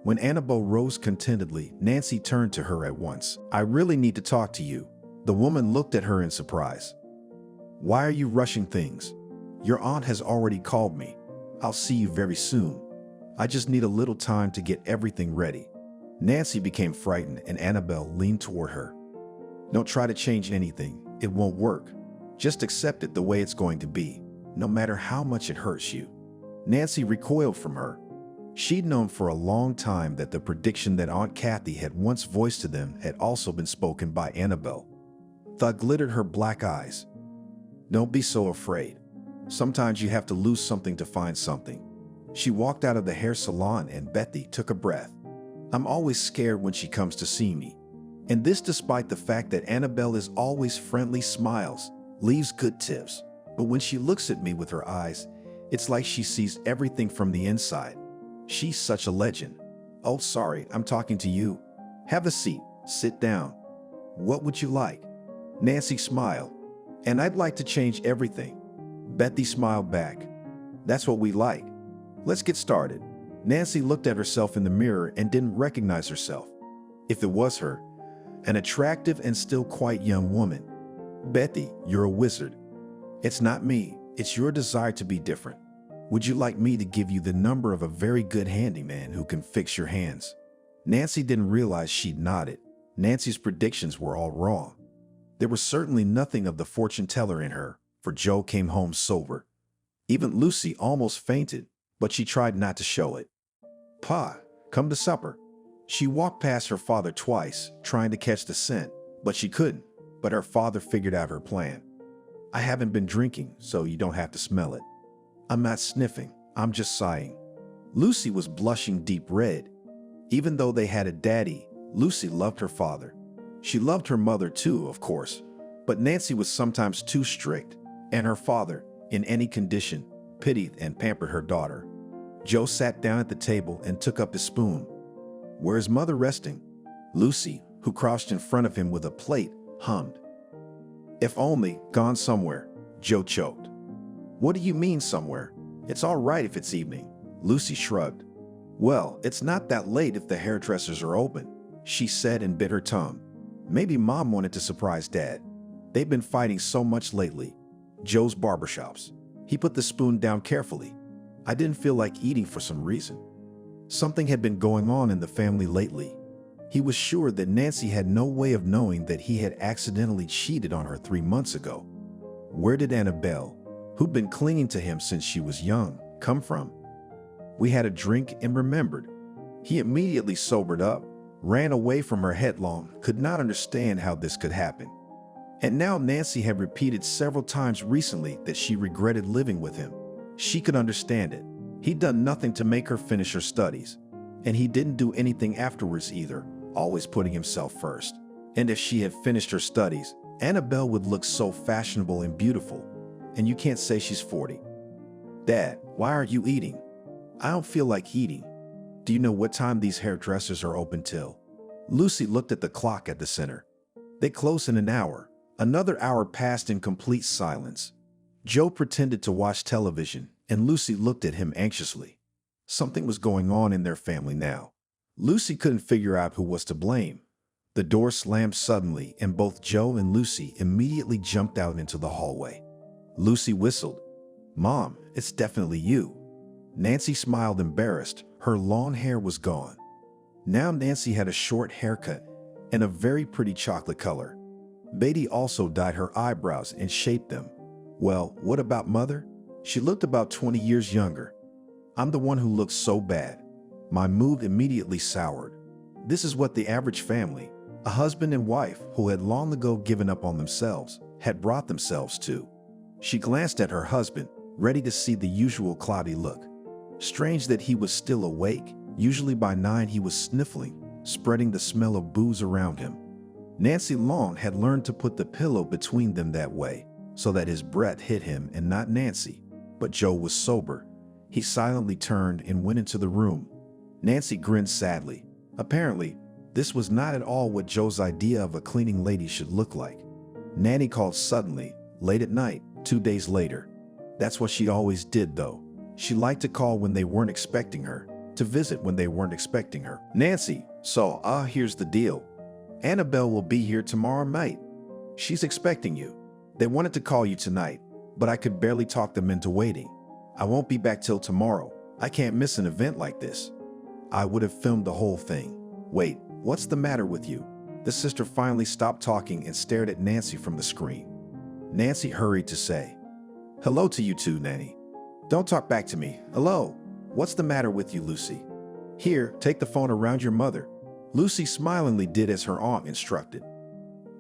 When Annabelle rose contentedly, Nancy turned to her at once. I really need to talk to you. The woman looked at her in surprise. Why are you rushing things? Your aunt has already called me. I'll see you very soon. I just need a little time to get everything ready. Nancy became frightened and Annabelle leaned toward her. Don't try to change anything. It won't work. Just accept it the way it's going to be, no matter how much it hurts you. Nancy recoiled from her. She'd known for a long time that the prediction that Aunt Kathy had once voiced to them had also been spoken by Annabelle. Thought glittered her black eyes. Don't be so afraid. Sometimes you have to lose something to find something. She walked out of the hair salon and Bethy took a breath. I'm always scared when she comes to see me. And this despite the fact that Annabelle is always friendly, smiles, leaves good tips. But when she looks at me with her eyes, it's like she sees everything from the inside. She's such a legend. Oh, sorry, I'm talking to you. Have a seat. Sit down. What would you like? Nancy smiled. And I'd like to change everything. Bethy smiled back. That's what we like. Let's get started. Nancy looked at herself in the mirror and didn't recognize herself. If it was her, an attractive and still quite young woman. Bethy, you're a wizard. It's not me. It's your desire to be different. Would you like me to give you the number of a very good handyman who can fix your hands? Nancy didn't realize she'd nodded. Nancy's predictions were all wrong. There was certainly nothing of the fortune teller in her, for Joe came home sober. Even Lucy almost fainted, but she tried not to show it. Pa, come to supper. She walked past her father twice, trying to catch the scent, but she couldn't. But her father figured out her plan. I haven't been drinking, so you don't have to smell it. I'm not sniffing, I'm just sighing. Lucy was blushing deep red. Even though they had a daddy, Lucy loved her father. She loved her mother too, of course, but Nancy was sometimes too strict, and her father, in any condition, pitied and pampered her daughter. Joe sat down at the table and took up his spoon. Where's mother resting? Lucy, who crouched in front of him with a plate, hummed. If only, gone somewhere, Joe choked. What do you mean somewhere? It's all right if it's evening. Lucy shrugged. Well, it's not that late if the hairdressers are open, she said and bit her tongue. Maybe Mom wanted to surprise Dad. They've been fighting so much lately. Joe's barbershops. He put the spoon down carefully. I didn't feel like eating for some reason. Something had been going on in the family lately. He was sure that Nancy had no way of knowing that he had accidentally cheated on her 3 months ago. Where did Annabelle, who'd been clinging to him since she was young, come from? We had a drink and remembered. He immediately sobered up, ran away from her headlong, could not understand how this could happen. And now Nancy had repeated several times recently that she regretted living with him. She could understand it. He'd done nothing to make her finish her studies. And he didn't do anything afterwards either, always putting himself first. And if she had finished her studies, Annabelle would look so fashionable and beautiful. And you can't say she's 40. Dad, why aren't you eating? I don't feel like eating. Do you know what time these hairdressers are open till? Lucy looked at the clock at the center. They close in an hour. Another hour passed in complete silence. Joe pretended to watch television, and Lucy looked at him anxiously. Something was going on in their family now. Lucy couldn't figure out who was to blame. The door slammed suddenly, and both Joe and Lucy immediately jumped out into the hallway. Lucy whistled. Mom, it's definitely you. Nancy smiled embarrassed. Her long hair was gone. Now Nancy had a short haircut and a very pretty chocolate color. Beatty also dyed her eyebrows and shaped them. Well, what about Mother? She looked about 20 years younger. I'm the one who looks so bad. My mood immediately soured. This is what the average family, a husband and wife who had long ago given up on themselves, had brought themselves to. She glanced at her husband, ready to see the usual cloudy look. Strange that he was still awake. Usually by 9 he was sniffling, spreading the smell of booze around him. Nancy Long had learned to put the pillow between them that way, so that his breath hit him and not Nancy. But Joe was sober. He silently turned and went into the room. Nancy grinned sadly. Apparently, this was not at all what Joe's idea of a cleaning lady should look like. Nanny called suddenly, late at night, 2 days later. That's what she always did, though. She liked to call when they weren't expecting her, to visit when they weren't expecting her. Nancy, so, here's the deal. Annabelle will be here tomorrow night. She's expecting you. They wanted to call you tonight, but I could barely talk them into waiting. I won't be back till tomorrow. I can't miss an event like this. I would have filmed the whole thing. Wait, what's the matter with you? The sister finally stopped talking and stared at Nancy from the screen. Nancy hurried to say, "Hello to you too, Nanny. Don't talk back to me. Hello. What's the matter with you, Lucy? Here, take the phone around your mother." Lucy smilingly did as her aunt instructed.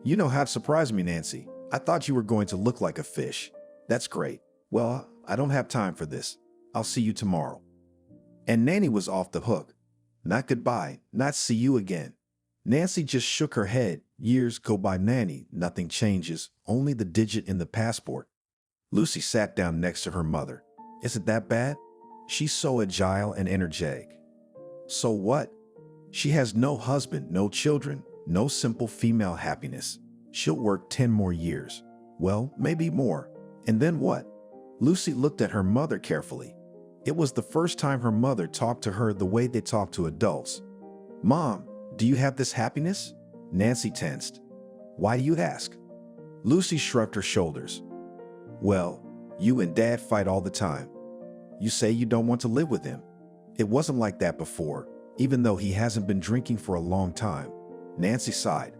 "You know how to surprise me, Nancy. I thought you were going to look like a fish. That's great. Well, I don't have time for this. I'll see you tomorrow." And Nanny was off the hook. Not goodbye, not see you again. Nancy just shook her head. Years go by, Nanny. Nothing changes, only the digit in the passport. Lucy sat down next to her mother. "Is it that bad?" She's so agile and energetic. So what? She has no husband, no children, no simple female happiness. She'll work 10 more years. Well, maybe more. And then what? Lucy looked at her mother carefully. It was the first time her mother talked to her the way they talk to adults. "Mom, do you have this happiness?" Nancy tensed. "Why do you ask?" Lucy shrugged her shoulders. "Well, you and Dad fight all the time. You say you don't want to live with him. It wasn't like that before, even though he hasn't been drinking for a long time." Nancy sighed.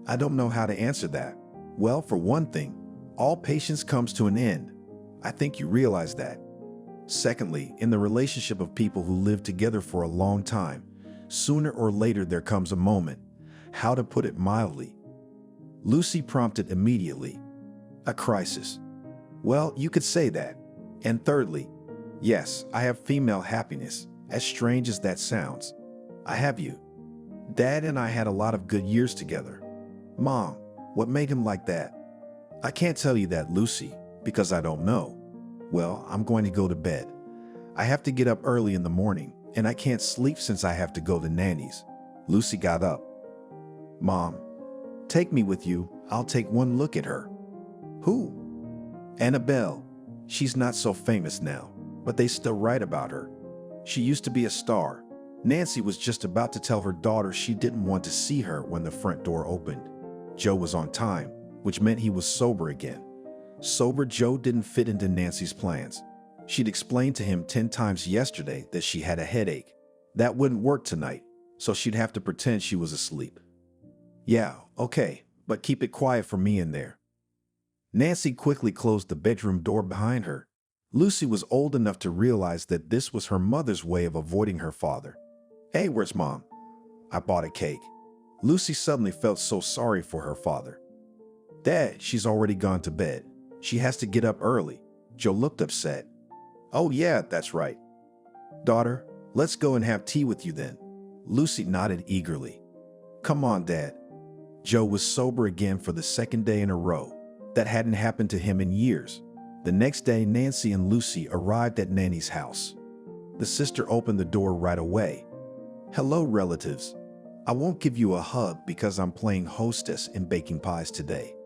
"I don't know how to answer that. Well, for one thing, all patience comes to an end. I think you realize that. Secondly, in the relationship of people who live together for a long time, sooner or later there comes a moment, how to put it mildly?" Lucy prompted immediately. "A crisis." "Well, you could say that. And thirdly, yes, I have female happiness, as strange as that sounds. I have you. Dad and I had a lot of good years together." "Mom, what made him like that?" "I can't tell you that, Lucy, because I don't know." "Well, I'm going to go to bed. I have to get up early in the morning, and I can't sleep since I have to go to Nanny's." Lucy got up. "Mom, take me with you. I'll take one look at her." "Who?" "Annabelle. She's not so famous now, but they still write about her. She used to be a star." Nancy was just about to tell her daughter she didn't want to see her when the front door opened. Joe was on time, which meant he was sober again. Sober Joe didn't fit into Nancy's plans. She'd explained to him 10 times yesterday that she had a headache. That wouldn't work tonight, so she'd have to pretend she was asleep. "Yeah, okay, but keep it quiet for me in there." Nancy quickly closed the bedroom door behind her. Lucy was old enough to realize that this was her mother's way of avoiding her father. "Hey, where's Mom?" "I bought a cake." Lucy suddenly felt so sorry for her father. "Dad, she's already gone to bed. She has to get up early." Joe looked upset. "Oh yeah, that's right. Daughter, let's go and have tea with you then." Lucy nodded eagerly. "Come on, Dad." Joe was sober again for the second day in a row. That hadn't happened to him in years. The next day, Nancy and Lucy arrived at Nanny's house. The sister opened the door right away. "Hello, relatives. I won't give you a hug because I'm playing hostess and baking pies today."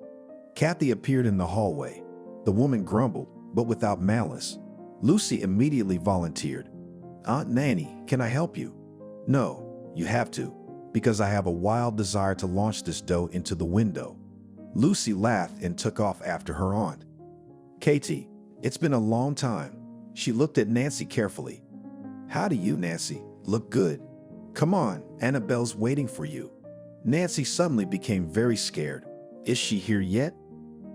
Kathy appeared in the hallway. The woman grumbled, but without malice. Lucy immediately volunteered. "Aunt Nanny, can I help you?" "No, you have to, because I have a wild desire to launch this dough into the window." Lucy laughed and took off after her aunt. "Katie, It's been a long time. She looked at Nancy carefully. How do you, Nancy? Look good. Come on, Annabelle's waiting for you. Nancy suddenly became very scared. Is she here yet?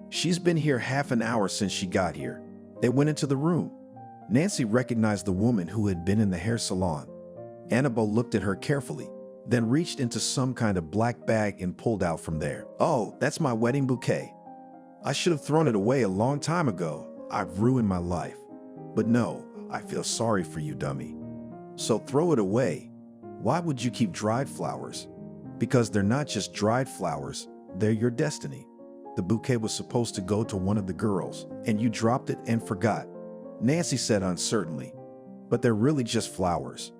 She's been here half an hour since she got here. They went into the room. Nancy recognized the woman who had been in the hair salon. Annabelle looked at her carefully, then reached into some kind of black bag and pulled out from there. Oh, that's my wedding bouquet. I should have thrown it away a long time ago. I've ruined my life. But no, I feel sorry for you, dummy. So throw it away. Why would you keep dried flowers? Because they're not just dried flowers, they're your destiny. The bouquet was supposed to go to one of the girls, and you dropped it and forgot. Nancy said uncertainly, but they're really just flowers.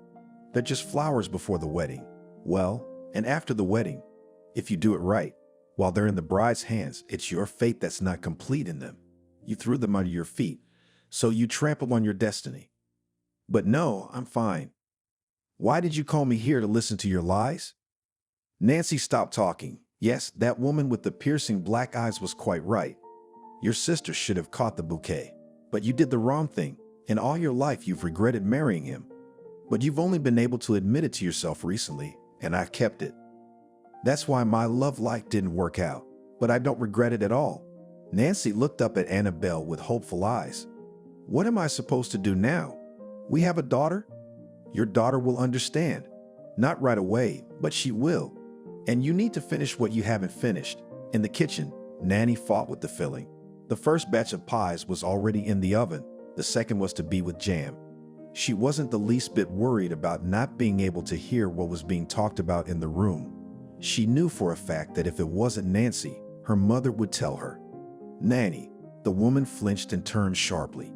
They're just flowers before the wedding. Well, and after the wedding, if you do it right, while they're in the bride's hands, it's your fate that's not complete in them. You threw them under your feet, so you trampled on your destiny. But no, I'm fine. Why did you call me here to listen to your lies? Nancy stopped talking. Yes, that woman with the piercing black eyes was quite right. Your sister should have caught the bouquet. But you did the wrong thing, and all your life you've regretted marrying him. But you've only been able to admit it to yourself recently, and I kept it. That's why my love life didn't work out, but I don't regret it at all. Nancy looked up at Annabelle with hopeful eyes. What am I supposed to do now? We have a daughter? Your daughter will understand. Not right away, but she will. And you need to finish what you haven't finished. In the kitchen, Nanny fought with the filling. The first batch of pies was already in the oven. The second was to be with jam. She wasn't the least bit worried about not being able to hear what was being talked about in the room. She knew for a fact that if it wasn't Nancy, her mother would tell her. Nanny, the woman flinched and turned sharply.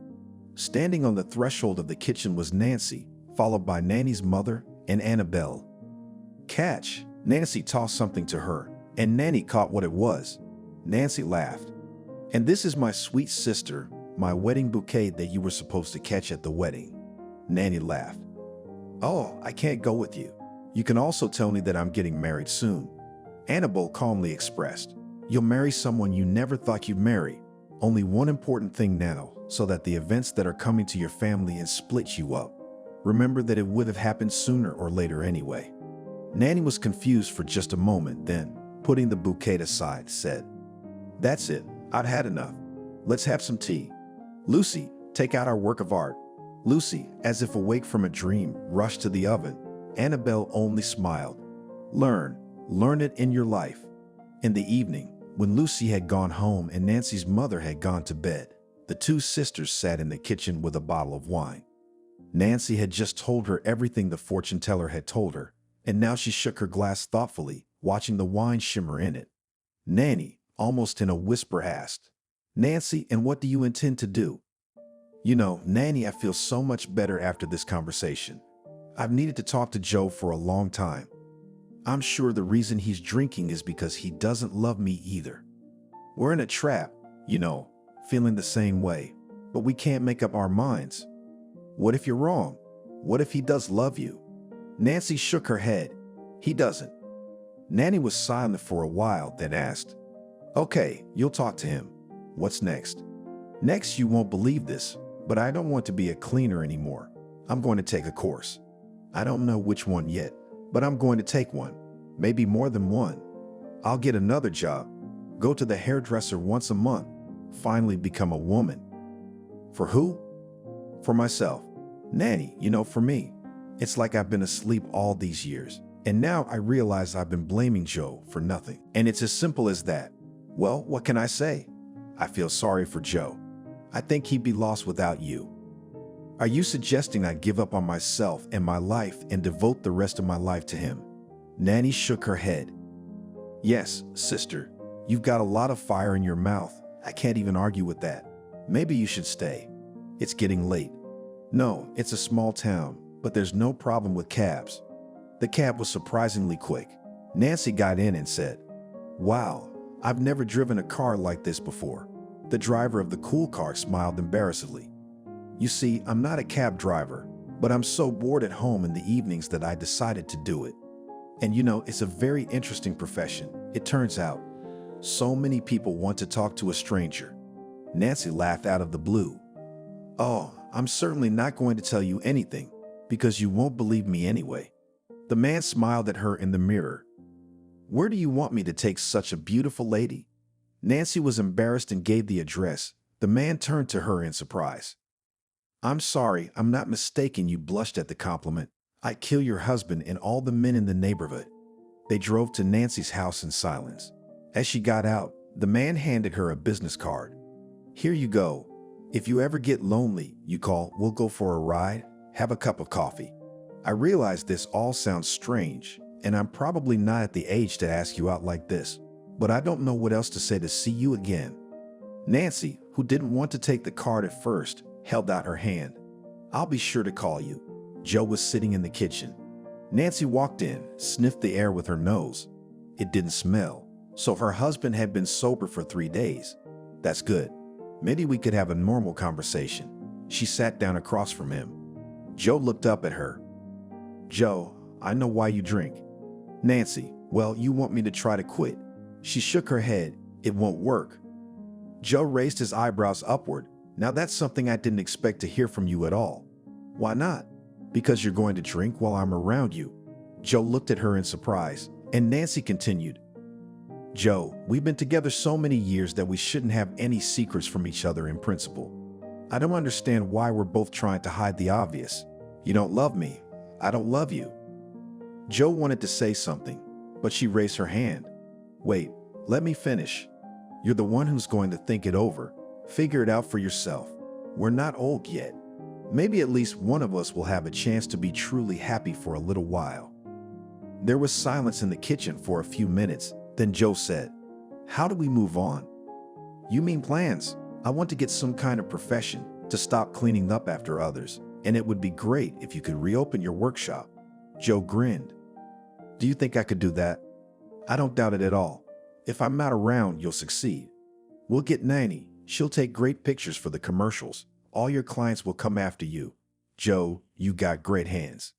Standing on the threshold of the kitchen was Nancy, followed by Nanny's mother and Annabelle. Catch! Nancy tossed something to her, and Nanny caught what it was. Nancy laughed. And this is my sweet sister, my wedding bouquet that you were supposed to catch at the wedding. Nanny laughed. Oh, I can't go with you. You can also tell me that I'm getting married soon. Annabelle calmly expressed. You'll marry someone you never thought you'd marry. Only one important thing now, so that the events that are coming to your family and split you up. Remember that it would have happened sooner or later anyway. Nanny was confused for just a moment, then, putting the bouquet aside, said, That's it. I've had enough. Let's have some tea. Lucy, take out our work of art. Lucy, as if awake from a dream, rushed to the oven. Annabelle only smiled. Learn it in your life. In the evening, when Lucy had gone home and Nancy's mother had gone to bed, the two sisters sat in the kitchen with a bottle of wine. Nancy had just told her everything the fortune teller had told her, and now she shook her glass thoughtfully, watching the wine shimmer in it. Nanny, almost in a whisper, asked, Nancy, and what do you intend to do? You know, Nanny, I feel so much better after this conversation. I've needed to talk to Joe for a long time. I'm sure the reason he's drinking is because he doesn't love me either. We're in a trap, you know, feeling the same way, but we can't make up our minds. What if you're wrong? What if he does love you? Nancy shook her head. He doesn't. Nanny was silent for a while, then asked, Okay, you'll talk to him. What's next? Next, you won't believe this, but I don't want to be a cleaner anymore. I'm going to take a course. I don't know which one yet, but I'm going to take one. Maybe more than one. I'll get another job. Go to the hairdresser once a month. Finally become a woman. For who? For myself. Nanny, you know, for me. It's like I've been asleep all these years, and now I realize I've been blaming Joe for nothing. And it's as simple as that. Well, what can I say? I feel sorry for Joe. I think he'd be lost without you. Are you suggesting I give up on myself and my life and devote the rest of my life to him? Nanny shook her head. Yes, sister, you've got a lot of fire in your mouth. I can't even argue with that. Maybe you should stay. It's getting late. No, it's a small town, but there's no problem with cabs. The cab was surprisingly quick. Nancy got in and said, Wow, I've never driven a car like this before. The driver of the cool car smiled embarrassedly. You see, I'm not a cab driver, but I'm so bored at home in the evenings that I decided to do it. And you know, it's a very interesting profession. It turns out, so many people want to talk to a stranger. Nancy laughed out of the blue. Oh, I'm certainly not going to tell you anything, because you won't believe me anyway. The man smiled at her in the mirror. Where do you want me to take such a beautiful lady? Nancy was embarrassed and gave the address. The man turned to her in surprise. I'm sorry, I'm not mistaken, you blushed at the compliment. I'd kill your husband and all the men in the neighborhood. They drove to Nancy's house in silence. As she got out, the man handed her a business card. Here you go. If you ever get lonely, you call, we'll go for a ride, have a cup of coffee. I realize this all sounds strange, and I'm probably not at the age to ask you out like this, but I don't know what else to say to see you again. Nancy, who didn't want to take the card at first, held out her hand. I'll be sure to call you. Joe was sitting in the kitchen. Nancy walked in, sniffed the air with her nose. It didn't smell, so her husband had been sober for 3 days. That's good. Maybe we could have a normal conversation. She sat down across from him. Joe looked up at her. Joe, I know why you drink. Nancy, well, you want me to try to quit. She shook her head. It won't work. Joe raised his eyebrows upward. Now that's something I didn't expect to hear from you at all. Why not? Because you're going to drink while I'm around you. Joe looked at her in surprise, and Nancy continued. Joe, we've been together so many years that we shouldn't have any secrets from each other in principle. I don't understand why we're both trying to hide the obvious. You don't love me. I don't love you. Joe wanted to say something, but she raised her hand. Wait, let me finish. You're the one who's going to think it over. Figure it out for yourself. We're not old yet. Maybe at least one of us will have a chance to be truly happy for a little while. There was silence in the kitchen for a few minutes. Then Joe said, how do we move on? You mean plans? I want to get some kind of profession to stop cleaning up after others, and it would be great if you could reopen your workshop. Joe grinned. Do you think I could do that? I don't doubt it at all. If I'm not around, you'll succeed. We'll get Nanny. She'll take great pictures for the commercials. All your clients will come after you. Joe, you got great hands.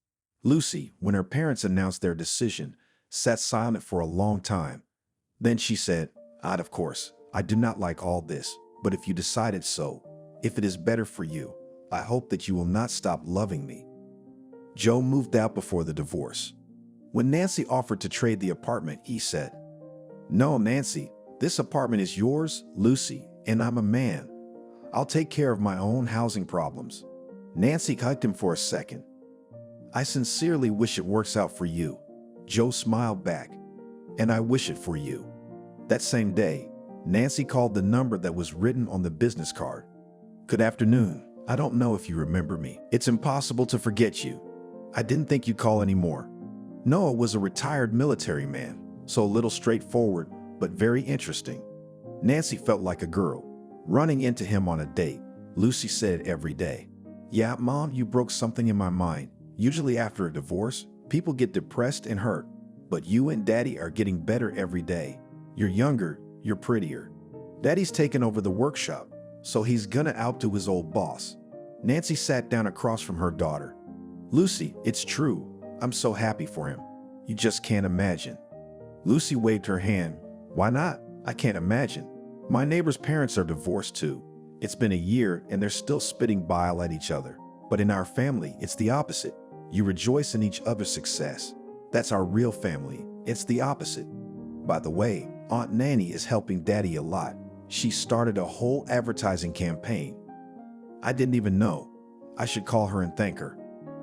Lucy, when her parents announced their decision, sat silent for a long time. Then she said, of course, I do not like all this, but if you decided so, if it is better for you, I hope that you will not stop loving me. Joe moved out before the divorce. When Nancy offered to trade the apartment, he said, No, Nancy, this apartment is yours, Lucy, and I'm a man. I'll take care of my own housing problems. Nancy hugged him for a second. I sincerely wish it works out for you. Joe smiled back. And I wish it for you. That same day, Nancy called the number that was written on the business card. Good afternoon. I don't know if you remember me. It's impossible to forget you. I didn't think you'd call anymore. Noah was a retired military man, so a little straightforward, but very interesting. Nancy felt like a girl, running into him on a date. Lucy said every day, Yeah, Mom, you broke something in my mind. Usually after a divorce, people get depressed and hurt. But you and Daddy are getting better every day. You're younger, you're prettier. Daddy's taken over the workshop, so he's gonna outdo his old boss. Nancy sat down across from her daughter. Lucy, it's true. I'm so happy for him. You just can't imagine. Lucy waved her hand. Why not? I can't imagine. My neighbor's parents are divorced too. It's been a year and they're still spitting bile at each other. But in our family, it's the opposite. You rejoice in each other's success. That's our real family. It's the opposite. By the way, Aunt Nanny is helping Daddy a lot. She started a whole advertising campaign. I didn't even know. I should call her and thank her.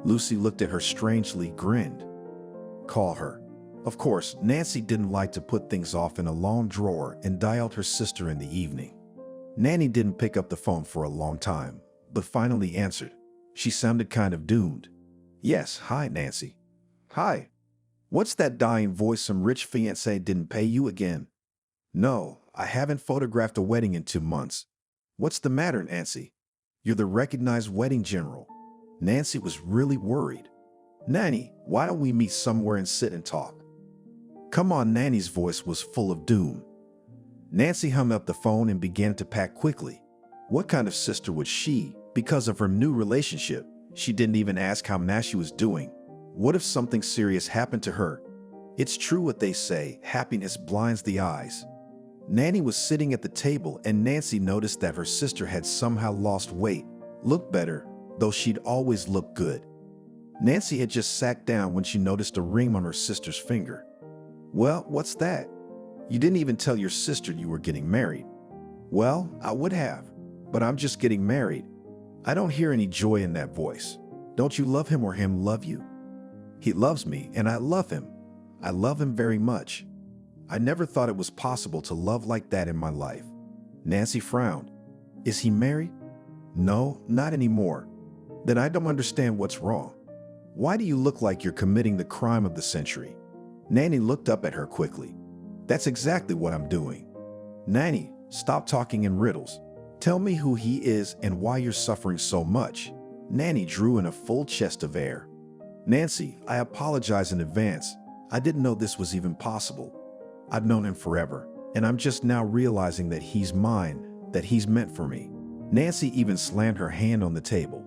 Lucy looked at her strangely, grinned. Call her. Of course, Nancy didn't like to put things off in a long drawer and dialed her sister in the evening. Nanny didn't pick up the phone for a long time, but finally answered. She sounded kind of doomed. Yes, hi, Nancy. Hi. What's that dying voice? Some rich fiancé didn't pay you again? No, I haven't photographed a wedding in 2 months. What's the matter, Nancy? You're the recognized wedding general. Nancy was really worried. Nanny, why don't we meet somewhere and sit and talk? Come on, Nanny's voice was full of doom. Nancy hung up the phone and began to pack quickly. What kind of sister was she? Because of her new relationship, she didn't even ask how Nancy was doing. What if something serious happened to her? It's true what they say, happiness blinds the eyes. Nanny was sitting at the table and Nancy noticed that her sister had somehow lost weight. looked better, though she'd always looked good. Nancy had just sat down when she noticed a ring on her sister's finger. "Well, what's that? You didn't even tell your sister you were getting married." "Well, I would have, but I'm just getting married." I don't hear any joy in that voice. "Don't you love him or him love you?" "He loves me and I love him. I love him very much. I never thought it was possible to love like that in my life." Nancy frowned. "Is he married?" "No, not anymore." "Then I don't understand what's wrong. Why do you look like you're committing the crime of the century?" Nanny looked up at her quickly. "That's exactly what I'm doing." "Nanny, stop talking in riddles. Tell me who he is and why you're suffering so much." Nanny drew in a full chest of air. "Nancy, I apologize in advance. I didn't know this was even possible. I've known him forever, and I'm just now realizing that he's mine, that he's meant for me." Nancy even slammed her hand on the table.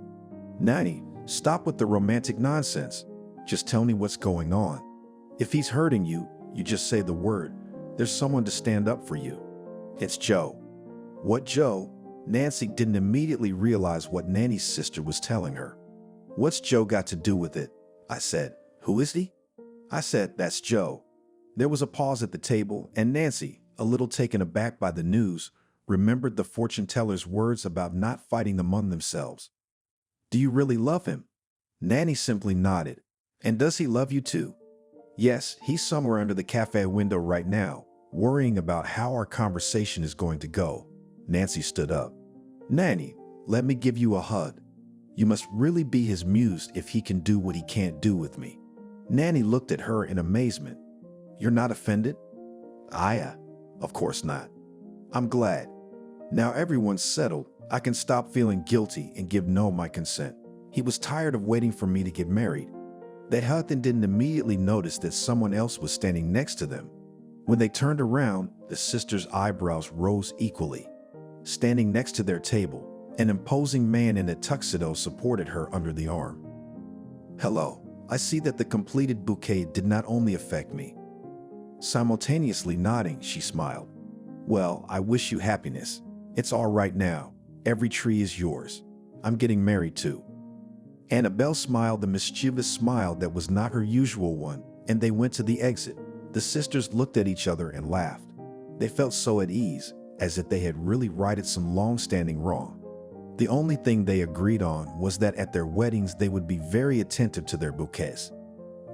"Nanny, stop with the romantic nonsense. Just tell me what's going on. If he's hurting you, you just say the word. There's someone to stand up for you." "It's Joe." "What Joe?" Nancy didn't immediately realize what Nanny's sister was telling her. "What's Joe got to do with it?" I said. "Who is he?" I said, "That's Joe." There was a pause at the table, and Nancy, a little taken aback by the news, remembered the fortune teller's words about not fighting among themselves. "Do you really love him?" Nanny simply nodded. "And does he love you too?" "Yes, he's somewhere under the cafe window right now, worrying about how our conversation is going to go." Nancy stood up. "Nanny, let me give you a hug. You must really be his muse if he can do what he can't do with me." Nanny looked at her in amazement. "You're not offended?" Of course not." "I'm glad. Now everyone's settled. I can stop feeling guilty and give Noah my consent. He was tired of waiting for me to get married." They hugged and didn't immediately notice that someone else was standing next to them. When they turned around, the sisters' eyebrows rose equally. Standing next to their table, an imposing man in a tuxedo supported her under the arm. "Hello, I see that the completed bouquet did not only affect me." Simultaneously nodding, she smiled. "Well, I wish you happiness. It's all right now. Every tree is yours. I'm getting married too." Annabelle smiled the mischievous smile that was not her usual one, and they went to the exit. The sisters looked at each other and laughed. They felt so at ease, as if they had really righted some long-standing wrong. The only thing they agreed on was that at their weddings they would be very attentive to their bouquets.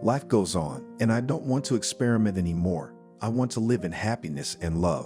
Life goes on, and I don't want to experiment anymore. I want to live in happiness and love.